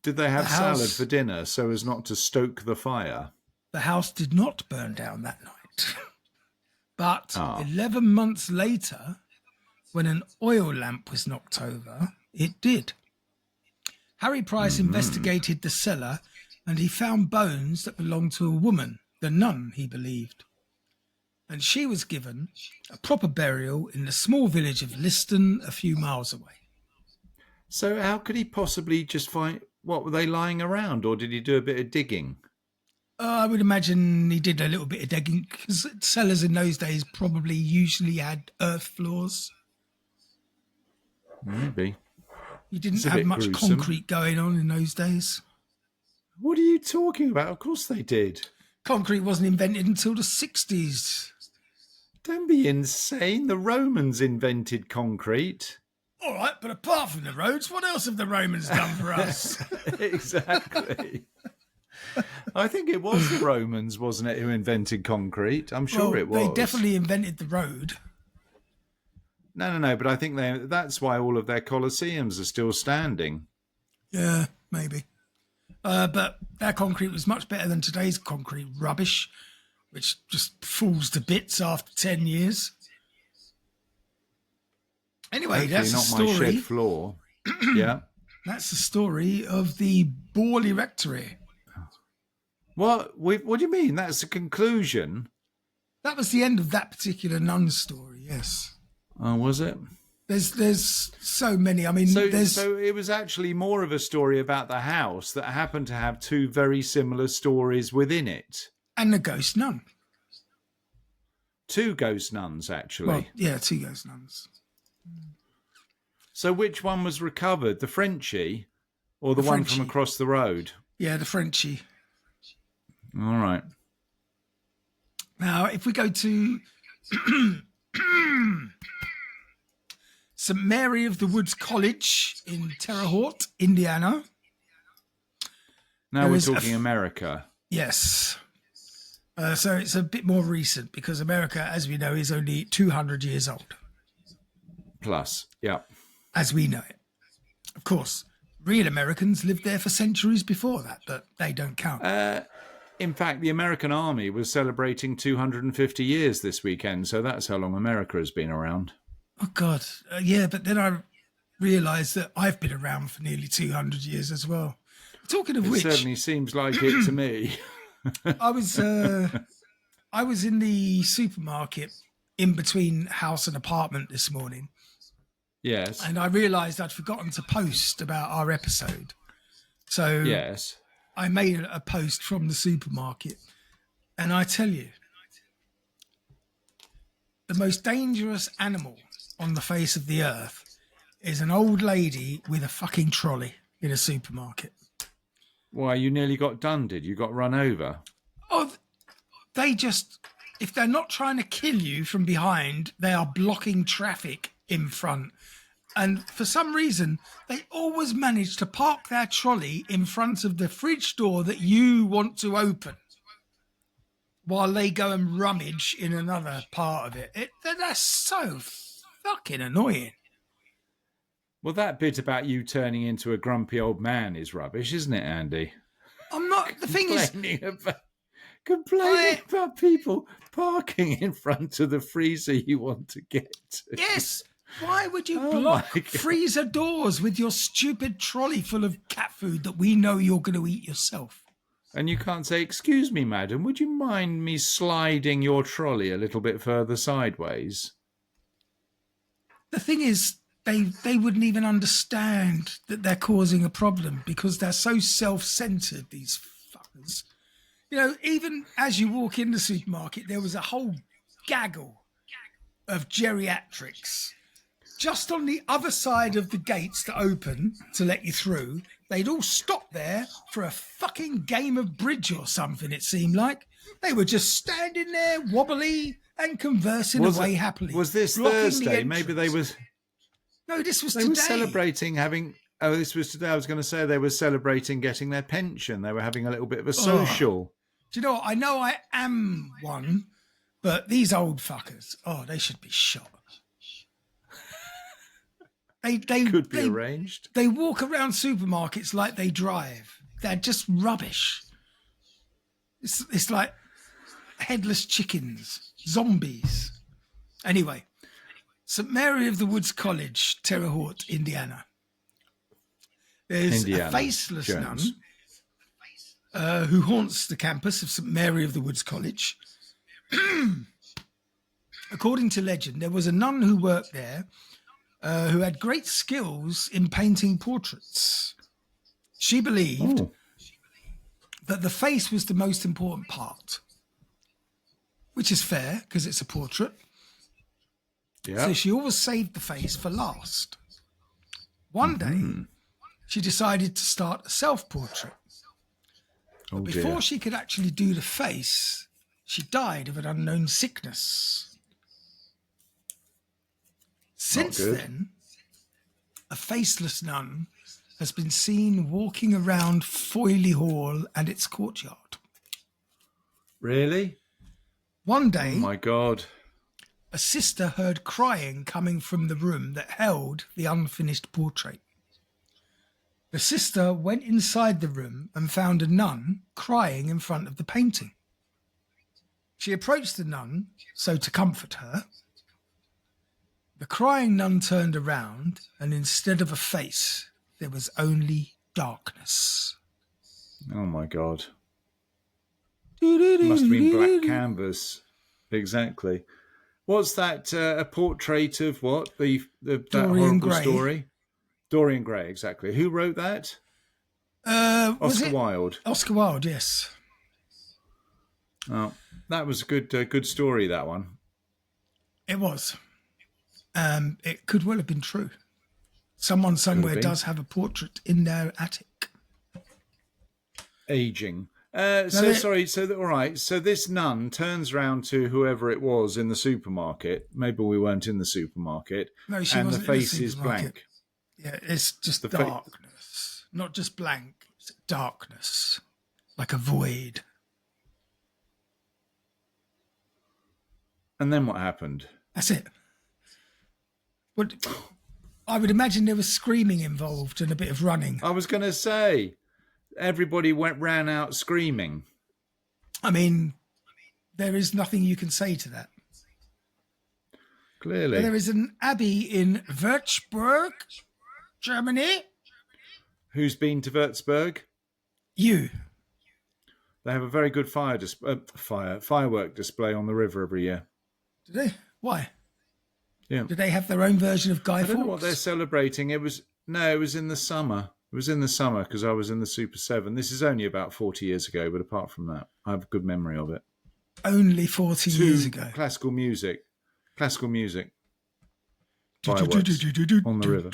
Did they have The house- salad for dinner so as not to stoke the fire? The house did not burn down that night. But Ah. 11 months later, when an oil lamp was knocked over, it did. Harry Price investigated the cellar and he found bones that belonged to a woman, the nun, he believed. And she was given a proper burial in the small village of Liston, a few miles away. So how could he possibly just find... What, were they lying around, or did he do a bit of digging? I would imagine he did a little bit of digging, because cellars in those days probably usually had earth floors. Maybe. You didn't It's a have bit much gruesome. concrete going on in those days. What are you talking about? Of course they did. Concrete wasn't invented until the 60s. Don't be insane. The Romans invented concrete. All right, but apart from the roads, what else have the Romans done for us? Exactly. I think it was the Romans, wasn't it, who invented concrete? I'm sure Well, it was. They definitely invented the road. No, but I think that's why all of their colosseums are still standing. Yeah, maybe. But their concrete was much better than today's concrete rubbish, which just falls to bits after 10 years. Anyway, Hopefully that's the not my story. shed floor. Yeah. That's the story of the Borley Rectory. What do you mean? That's the conclusion? That was the end of that particular nun story, yes. Oh, was it? There's so many. I mean, So there's... it was actually more of a story about the house that happened to have two very similar stories within it. And the ghost nun. Two ghost nuns, actually. Well, yeah, two ghost nuns. So which one was recovered? The Frenchie or the one from Frenchie. across the road? Yeah, the Frenchie. All right. Now, if we go to St. Mary of the Woods College in Terre Haute, Indiana. Now There we're is a talking America. Yes. So it's a bit more recent because America, as we know, is only 200 years old, Plus, yeah. as we know it. Of course, real Americans lived there for centuries before that, but they don't count. In fact, the American Army was celebrating 250 years this weekend, so that's how long America has been around. Oh, God. Yeah, but then I realised that I've been around for nearly 200 years as well. Talking of It which, certainly seems like it to me. I was in the supermarket in between house and apartment this morning, Yes. and I realised I'd forgotten to post about our episode. So Yes. I made a post from the supermarket, and I tell you, the most dangerous animal on the face of the earth is an old lady with a fucking trolley in a supermarket. Why, you nearly got done, did you? Got run over? Oh, they just, if they're not trying to kill you from behind, they are blocking traffic in front. And for some reason, they always manage to park their trolley in front of the fridge door that you want to open while they go and rummage in another part of it. That's so fucking annoying. Well, that bit about you turning into a grumpy old man is rubbish, isn't it, Andy? I'm not, the thing is, Complaining about people parking in front of the freezer you want to get to. yes, Why would you Oh my block God. freezer doors with your stupid trolley full of cat food that we know you're going to eat yourself? And you can't say, "Excuse me, madam, would you mind me sliding your trolley a little bit further sideways?" The thing is, they wouldn't even understand that they're causing a problem because they're so self-centered, these fuckers. You know, even as you walk in the supermarket, there was a whole gaggle of geriatrics just on the other side of the gates that open to let you through. They'd all stop there for a fucking game of bridge or something, it seemed like. They were just standing there, wobbly and conversing away happily. Was this blocking the Thursday? Maybe No, this was they today. were celebrating having. Oh, this was today. I was going to say they were celebrating getting their pension. They were having a little bit of a social. Do you know what? I know I am one, but these old fuckers, they should be shot. They Could be arranged. They walk around supermarkets like they drive. They're just rubbish. It's like headless chickens, zombies. Anyway, St. Mary of the Woods College, Terre Haute, Indiana. There's a faceless Jones. nun who haunts the campus of St. Mary of the Woods College. According to legend, there was a nun who worked there who had great skills in painting portraits. She believed that the face was the most important part, which is fair because it's a portrait. Yeah. So she always saved the face for last. One day, she decided to start a self-portrait. But before she could actually do the face, she died of an unknown sickness. Since then, a faceless nun has been seen walking around Foyley Hall and its courtyard. Really? One day, Oh my God. a sister heard crying coming from the room that held the unfinished portrait. The sister went inside the room and found a nun crying in front of the painting. She approached the nun, so to comfort her. The crying nun turned around, and instead of a face, there was only darkness. Oh my God. It must have been black canvas. Exactly. What's that? A portrait of what? That Dorian horrible Gray. story? Dorian Gray, exactly. Who wrote that? Was Oscar Wilde. Oscar Wilde, yes. Oh, that was a good story, that one. It was. It could well have been true. Someone somewhere does have a portrait in their attic. Aging. All right. So this nun turns round to whoever it was in the supermarket. Maybe we weren't in the supermarket. No, she and the wasn't in the face is supermarket. blank. Yeah, it's just darkness. Not just blank. It's darkness. Like a void. And then what happened? That's it. But I would imagine there was screaming involved and a bit of running. I was going to say, everybody ran out screaming. I mean, there is nothing you can say to that. Clearly. There is an abbey in Würzburg, Germany. Who's been to Würzburg? You. They have a very good firework display on the river every year. Do they? Why? Yeah. Do they have their own version of Guy Fawkes? I don't know what they're celebrating. It was in the summer. It was in the summer because I was in the Super 7. This is only about 40 years ago, but apart from that, I have a good memory of it. Only 40 years ago. Classical music. Fireworks on the river.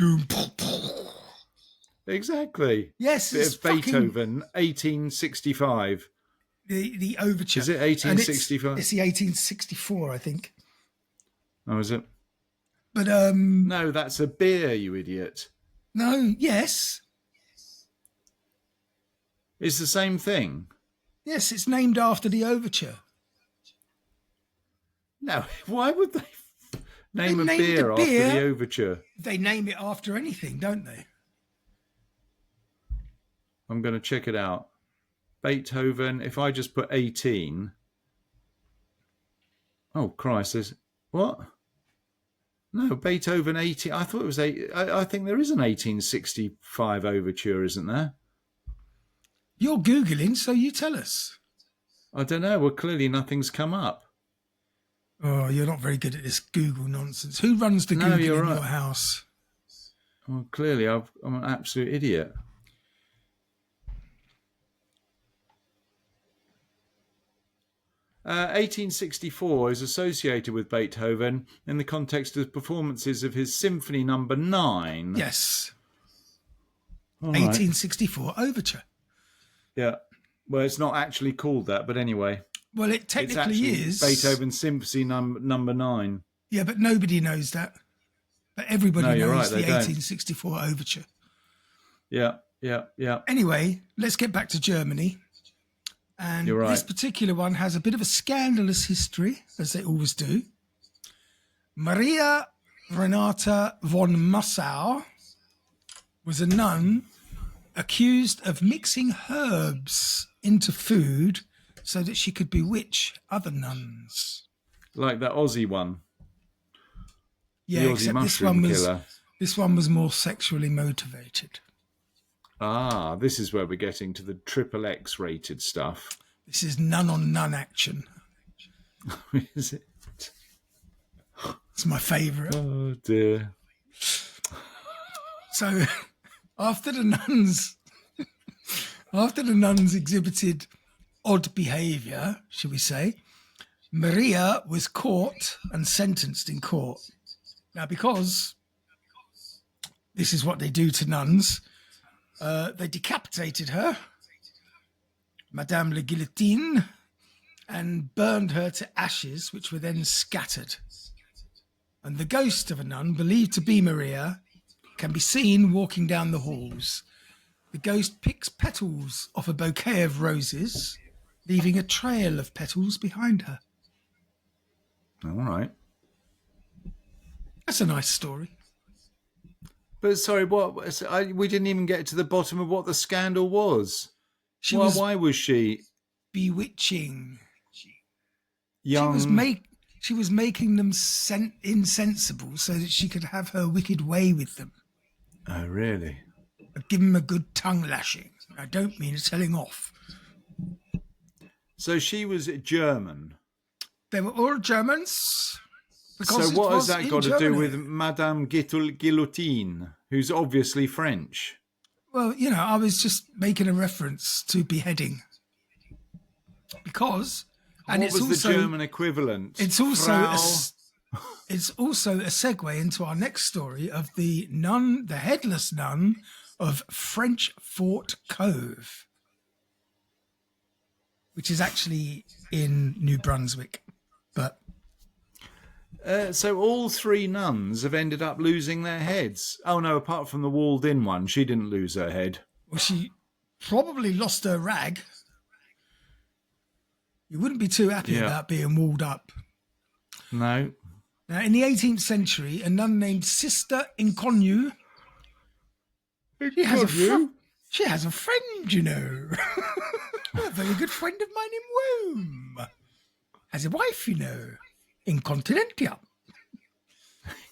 Exactly. Yes, Bit it's of Beethoven, 1865. The overture. Is it 1865? It's the 1864, I think. Oh, is it? But no, that's a beer, you idiot. No, yes. It's the same thing. Yes, it's named after the overture. No, why would they name a beer after the overture? They name it after anything, don't they? I'm going to check it out. Beethoven, if I just put 18. Oh, Christ, what? No, Beethoven 18. I thought it was eight. I think there is an 1865 overture, isn't there? You're Googling, so you tell us. I don't know. Well, clearly nothing's come up. Oh, you're not very good at this Google nonsense. Who runs the No, Google you're in right. your house? Well, clearly I'm an absolute idiot. Uh, 1864 is associated with Beethoven in the context of performances of his Symphony Number 9. Yes. All right. 1864 Overture. Yeah. Well, it's not actually called that, but anyway. Well, it It's technically actually is. Beethoven's Symphony Number 9. Yeah, but nobody knows that. But everybody No, you're knows right, the they don't. 1864 Overture. Yeah, yeah, yeah. Anyway, let's get back to Germany. And You're right. this particular one has a bit of a scandalous history, as they always do. Maria Renata von Massau was a nun accused of mixing herbs into food so that she could bewitch other nuns. Like that Aussie one. Yeah, The Aussie except mushroom killer. this one was more sexually motivated. Ah, this is where we're getting to the triple X rated stuff. This is nun on nun action. Is it? It's my favourite. Oh dear. So after the nuns exhibited odd behaviour, shall we say, Maria was caught and sentenced in court. Now, because this is what they do to nuns, they decapitated her, Madame la Guillotine, and burned her to ashes, which were then scattered. And the ghost of a nun, believed to be Maria, can be seen walking down the halls. The ghost picks petals off a bouquet of roses, leaving a trail of petals behind her. All right. That's a nice story. But sorry, we didn't even get to the bottom of what the scandal was. Why was she bewitching. young? She was making them insensible so that she could have her wicked way with them. Oh, really? Give them a good tongue lashing. I don't mean a telling off. So she was German. They were all Germans. So what has that got to do with Germany. Madame Guillotine, who's obviously French? Well, I was just making a reference to beheading. Because, and What it's was also the German equivalent? It's also Frau... it's also a segue into our next story of the headless nun of French Fort Cove, which is actually in New Brunswick. But so all three nuns have ended up losing their heads. Oh no, apart from the walled-in one, she didn't lose her head. well, she probably lost her rag. You wouldn't be too happy about being walled up. No. Now, in the 18th century, a nun named Sister Inconnu, she has a friend, a very good friend of mine in Rome. Has a wife, Incontinentia.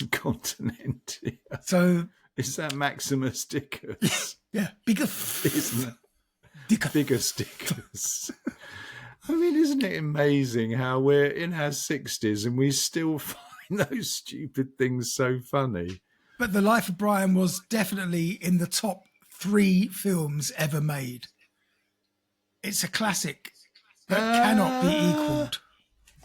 Incontinentia. So, is that Maximus Dickus? yeah, bigger, Isn't it? dicker. Bigger stickers. I mean, isn't it amazing how we're in our 60s and we still find those stupid things so funny? But The Life of Brian was definitely in the top 3 films ever made. It's a classic that cannot be equaled.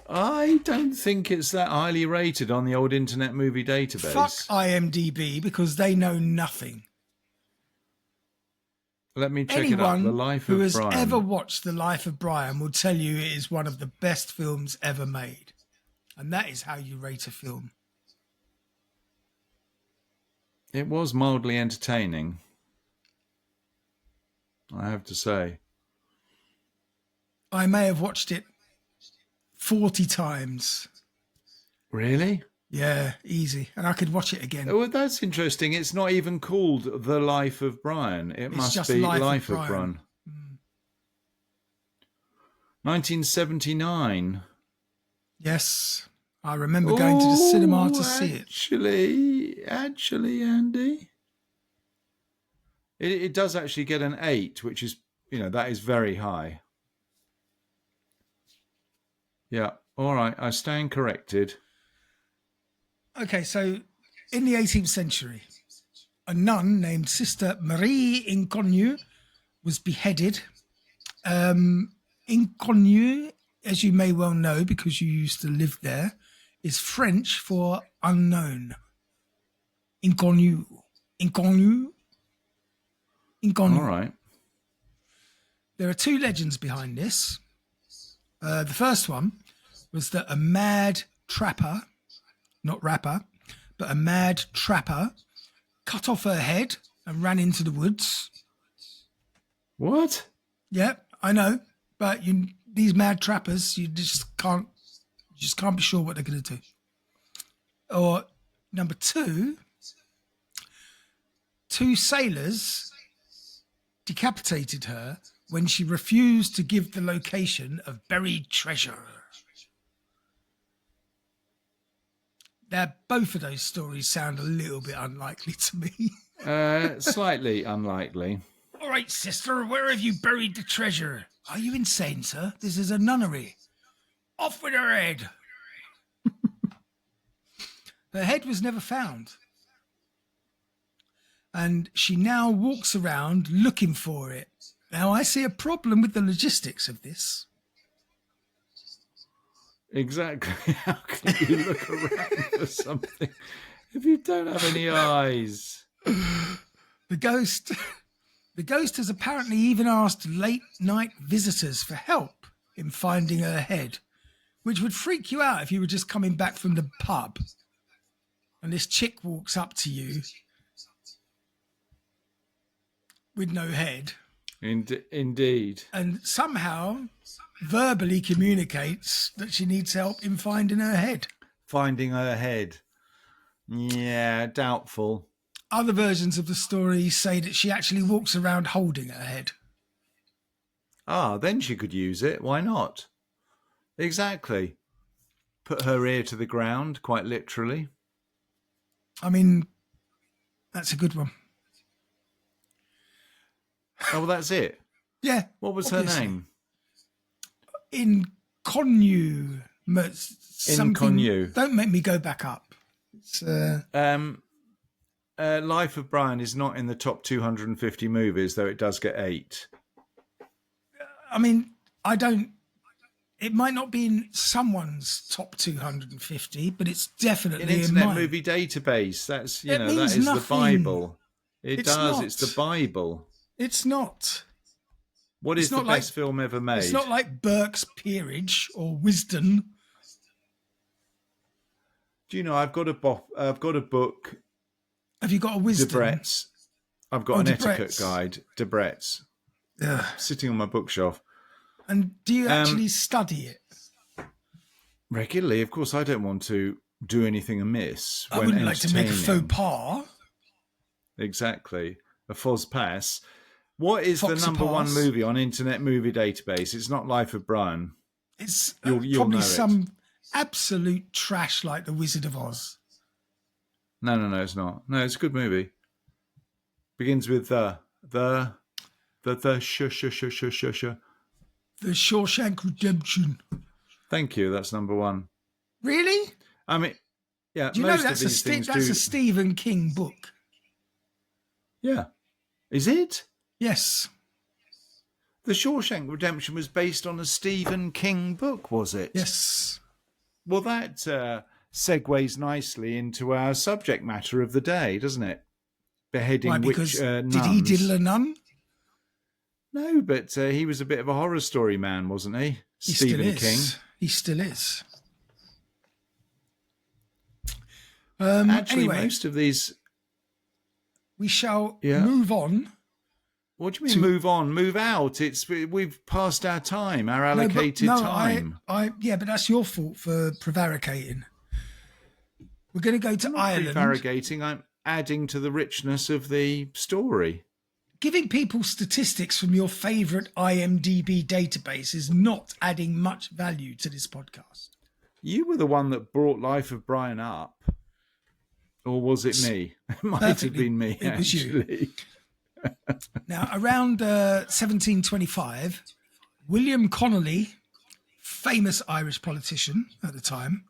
I don't think it's that highly rated on the old Internet Movie Database. Fuck IMDb, because they know nothing. Let me check Anyone it up. The Life who of has Brian. ever watched The Life of Brian will tell you it is one of the best films ever made. And that is how you rate a film. It was mildly entertaining, I have to say. I may have watched it 40 times. Really? Yeah, easy. And I could watch it again. Well, that's interesting. It's not even called The Life of Brian. It must just be Life of of Brian. Brian. 1979. Yes, I remember going to the cinema to see it. Actually, Andy, it does actually get an 8, which is, that is very high. Yeah. All right. I stand corrected. Okay, so in the 18th century, a nun named Sister Marie Inconnue was beheaded. Inconnue, as you may well know because you used to live there, is French for unknown. Inconnue. Inconnue. Inconnue. All right. There are 2 legends behind this. The first one was that a mad trapper, not rapper, but a mad trapper cut off her head and ran into the woods. What? Yeah, I know, but these mad trappers, you just can't be sure what they're going to do. Or number 2, 2 sailors decapitated her when she refused to give the location of buried treasure. Now, both of those stories sound a little bit unlikely to me. Slightly unlikely. All right, sister, where have you buried the treasure? Are you insane, sir? This is a nunnery. Off with her head. Her head was never found. And she now walks around looking for it. Now, I see a problem with the logistics of this. Exactly. How can you look around for something if you don't have any eyes? The ghost has apparently even asked late-night visitors for help in finding her head, which would freak you out if you were just coming back from the pub and this chick walks up to you with no head. Indeed. And somehow verbally communicates that she needs help in finding her head. Finding her head. Yeah, doubtful. Other versions of the story say that she actually walks around holding her head. Then she could use it. Why not? Exactly. Put her ear to the ground, quite literally. I mean, that's a good one. Oh, well, that's it. Yeah. What was obviously. her name? Inconnue. Inconnue. Don't make me go back up. It's, Life of Brian is not in the top 250 movies, though it does get 8. I mean, it might not be in someone's top 250, but it's definitely in in Internet mine. Movie Database. That's, It that means is nothing. the Bible. It's does. not. It's the Bible. It's not. What is the best film ever made? It's not like Burke's Peerage or Wisdom. Do you know, I've got a book. Have you got a Wisdom? Debrett's. I've got an Debrett's. etiquette guide. Debrett's. Sitting on my bookshelf. And do you actually study it? Regularly, of course. I don't want to do anything amiss. I wouldn't like to make a faux pas. Exactly. A faux pas. What is the Foxy number one pass. movie on Internet Movie Database? It's not Life of Brian. It's You'll probably know it. some absolute trash like The Wizard of Oz. No, it's not. No, it's a good movie. Begins with the sh. The Shawshank Redemption. Thank you. That's number one. Really? I mean, yeah. Do you know most that's of these things that's a Stephen King book? Yeah. Is it? Yes. The Shawshank Redemption was based on a Stephen King book, was it? Yes. Well, that segues nicely into our subject matter of the day, doesn't it? Beheading Why, because nuns. did he diddle a nun? No, but he was a bit of a horror story man, wasn't he? Stephen King. He still is. Actually, anyway, most of these... we shall move on. What do you mean move on? Move out. We've passed our time, our allocated time. Yeah, but that's your fault for prevaricating. We're going to go to Ireland. Prevaricating, I'm adding to the richness of the story. Giving people statistics from your favourite IMDb database is not adding much value to this podcast. You were the one that brought Life of Brian up. Or was it me? It might have Perfectly, been me, it was you. actually. Now, around 1725, William Connolly, famous Irish politician at the time,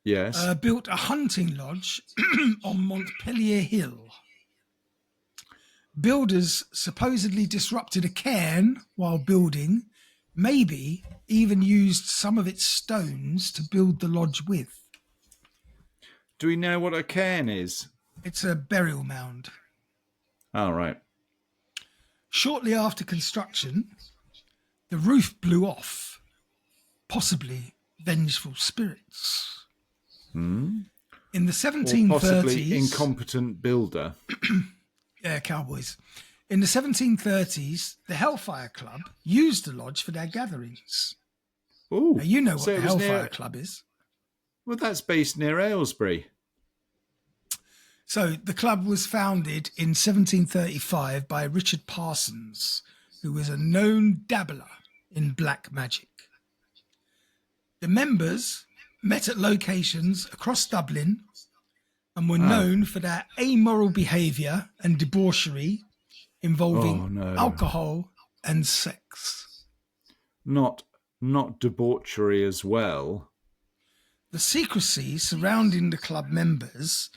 Yes. built a hunting lodge on Montpellier Hill. Builders supposedly disrupted a cairn while building, maybe even used some of its stones to build the lodge with. Do we know what a cairn is? It's a burial mound. Oh, right. Shortly after construction, the roof blew off, possibly vengeful spirits. In the Or possibly 1730s, incompetent builder. cowboys. In the 1730s, the Hellfire Club used the lodge for their gatherings. Oh, Now, you know what so the it was Hellfire Club is. Well, that's based near Aylesbury. So the club was founded in 1735 by Richard Parsons, who was a known dabbler in black magic. The members met at locations across Dublin and were known for their amoral behaviour and debauchery involving alcohol and sex. Not debauchery as well. The secrecy surrounding the club members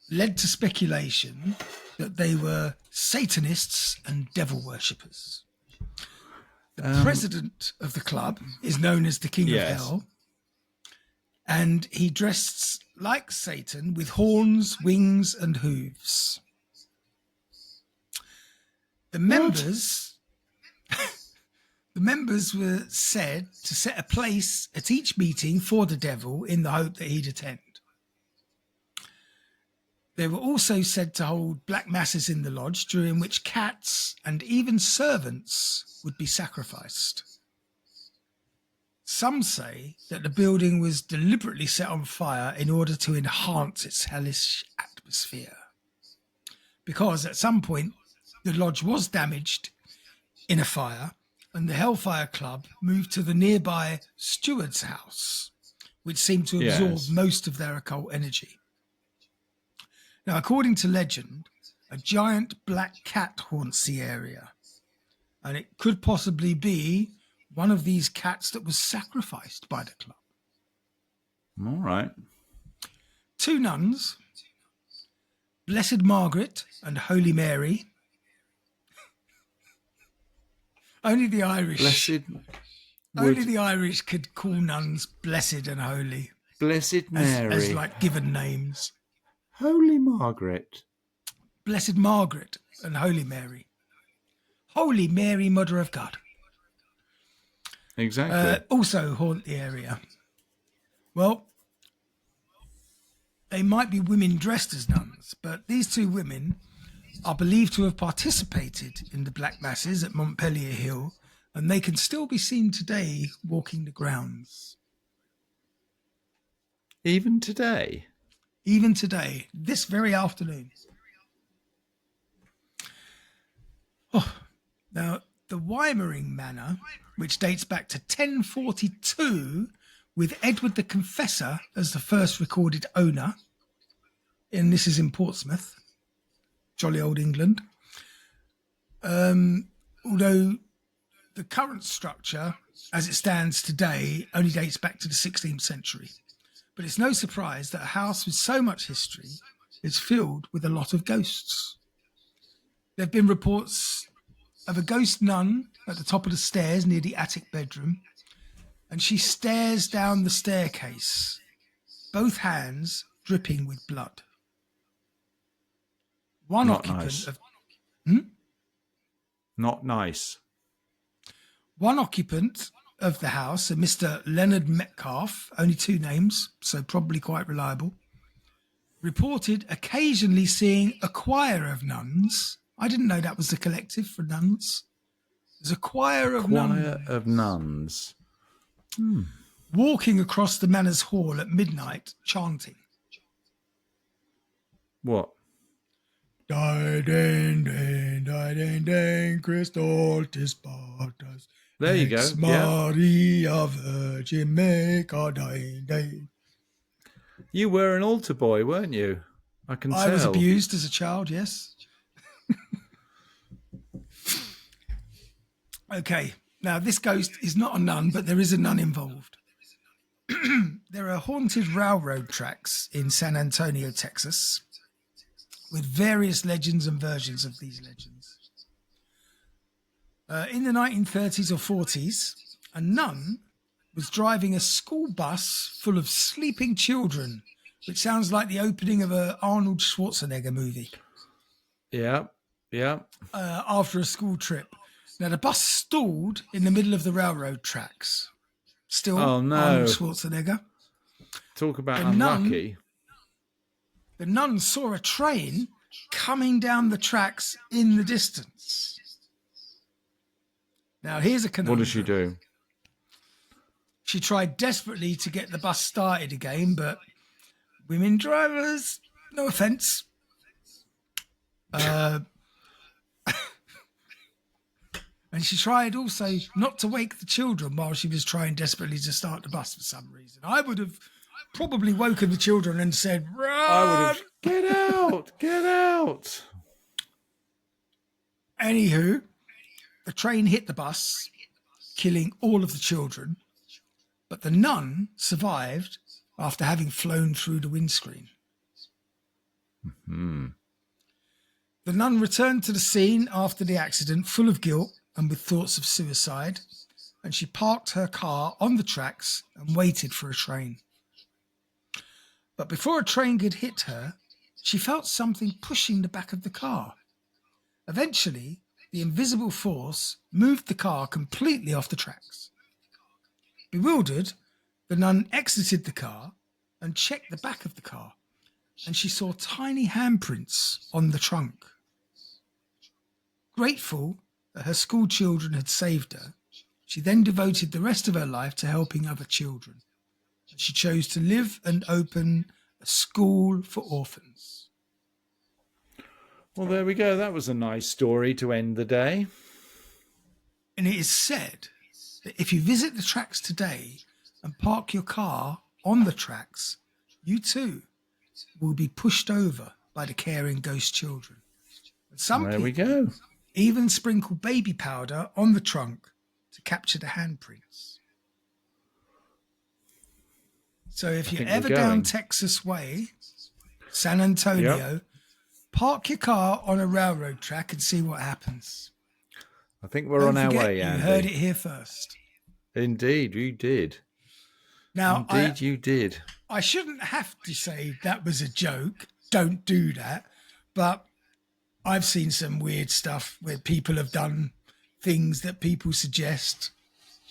led to speculation that they were Satanists and devil worshippers. The president of the club is known as the King of Hell, and he dressed like Satan with horns, wings, and hooves. The members were said to set a place at each meeting for the devil in the hope that he'd attend. They were also said to hold black masses in the lodge, during which cats and even servants would be sacrificed. Some say that the building was deliberately set on fire in order to enhance its hellish atmosphere, because at some point the lodge was damaged in a fire and the Hellfire Club moved to the nearby steward's house, which seemed to absorb most of their occult energy. Now, according to legend, a giant black cat haunts the area, and it could possibly be one of these cats that was sacrificed by the club. All right. Two nuns, Blessed Margaret and Holy Mary. Only the Irish could call nuns blessed and holy. Blessed Mary. As like given names. Holy Margaret. Blessed Margaret and Holy Mary. Holy Mary, Mother of God. Exactly. Also haunt the area. Well, they might be women dressed as nuns, but these two women are believed to have participated in the Black Masses at Montpellier Hill, and they can still be seen today walking the grounds. Even today? Even today, this very afternoon. Now, the Weimering Manor, which dates back to 1042, with Edward the Confessor as the first recorded owner, and this is in Portsmouth, jolly old England. Although the current structure, as it stands today, only dates back to the 16th century. But it's no surprise that a house with so much history is filled with a lot of ghosts. There have been reports of a ghost nun at the top of the stairs near the attic bedroom, and she stares down the staircase, both hands dripping with blood. One Not occupant nice. of Not nice. One occupant of the house, a Mr. Leonard Metcalf, only two names, so probably quite reliable, reported occasionally seeing a choir of nuns. I didn't know that was the collective for nuns. There's a choir of nuns. Walking across the manor's hall at midnight, chanting. What? Die den, den, die den, den, Christ tis Paters, There you Ex go. Yeah. Maria Virgin make a day. You were an altar boy, weren't you? I can I was tell. abused as a child, yes. Okay, now this ghost is not a nun, but there is a nun involved. There are haunted railroad tracks in San Antonio, Texas, with various legends and versions of these legends. In the 1930s or 40s, a nun was driving a school bus full of sleeping children, which sounds like the opening of an Arnold Schwarzenegger movie, Yeah. Yeah. after a school trip. Now, the bus stalled in the middle of the railroad tracks. Still, Oh Arnold no. Schwarzenegger. Talk about The nun, unlucky. the nun saw a train coming down the tracks in the distance. Now, here's a conundrum. What does she do? She tried desperately to get the bus started again, but women drivers, no offence. And she tried also not to wake the children while she was trying desperately to start the bus for some reason. I would have probably woken the children and said, "Run!" I would have, get out, get out. Anywho, the train hit the bus, killing all of the children, but the nun survived after having flown through the windscreen. The nun returned to the scene after the accident, full of guilt and with thoughts of suicide, and she parked her car on the tracks and waited for a train. But before a train could hit her, she felt something pushing the back of the car. Eventually, the invisible force moved the car completely off the tracks. Bewildered, the nun exited the car and checked the back of the car, and she saw tiny handprints on the trunk. Grateful that her school children had saved her, she then devoted the rest of her life to helping other children. She chose to live and open a school for orphans. Well, there we go. That was a nice story to end the day. And it is said that if you visit the tracks today and park your car on the tracks, you too will be pushed over by the caring ghost children. And some There we people go. even sprinkle baby powder on the trunk to capture the handprints. So if you're ever down Texas Way, San Antonio, park your car on a railroad track and see what happens. I think we're Don't on our forget, way, you Andy. heard it here first. Indeed, you did. Now, Indeed, you did. I shouldn't have to say that was a joke. Don't do that. But I've seen some weird stuff where people have done things that people suggest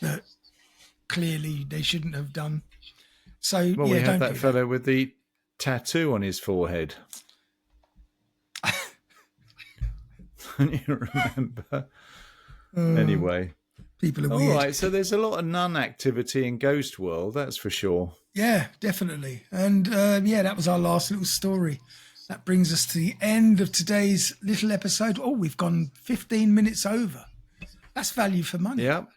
that clearly they shouldn't have done. So, Well, yeah, we had don't that do fellow with the tattoo on his forehead. Don't you remember? Anyway. People are All weird. right, so there's a lot of nun activity in Ghost World, that's for sure. Yeah, definitely. And yeah, that was our last little story. That brings us to the end of today's little episode. Oh, we've gone 15 minutes over. That's value for money. Yep.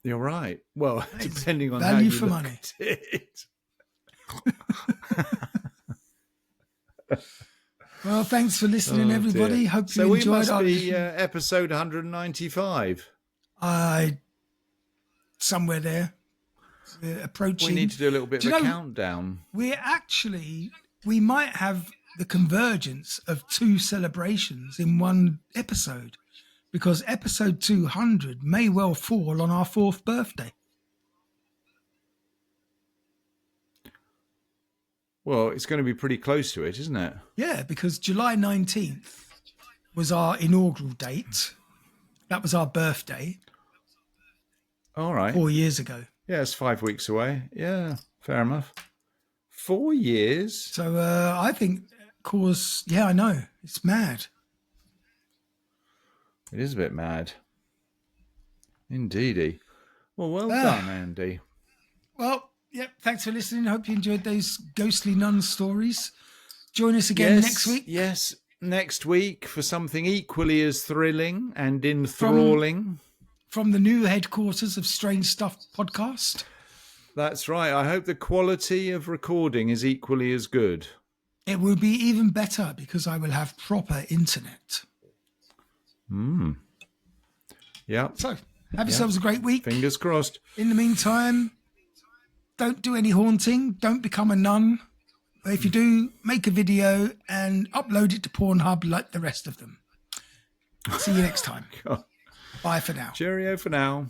You're right. Well, depending on value how you for look money. at it. Well, thanks for listening, everybody. Dear. Hope so you we enjoyed must our be episode 195. Somewhere there. We're approaching. We need to do a little bit of a countdown. We might have the convergence of two celebrations in one episode, because episode 200 may well fall on our 4th birthday. Well, it's going to be pretty close to it, isn't it? Yeah, because July 19th was our inaugural date. That was our birthday. All right. 4 years ago. Yeah, it's 5 weeks away. Yeah, fair enough. 4 years? So I think, yeah, I know. It's mad. It is a bit mad. Indeedy. Well done, Andy. Well, yep, thanks for listening. Hope you enjoyed those ghostly nun stories. Join us again next week. Yes, next week for something equally as thrilling and enthralling. from the new headquarters of Strange Stuff Podcast. That's right. I hope the quality of recording is equally as good. It will be even better because I will have proper internet. Yeah. So, have yourselves a great week. Fingers crossed. In the meantime, don't do any haunting. Don't become a nun. If you do, make a video and upload it to Pornhub like the rest of them. See you next time. Bye for now. Cheerio for now.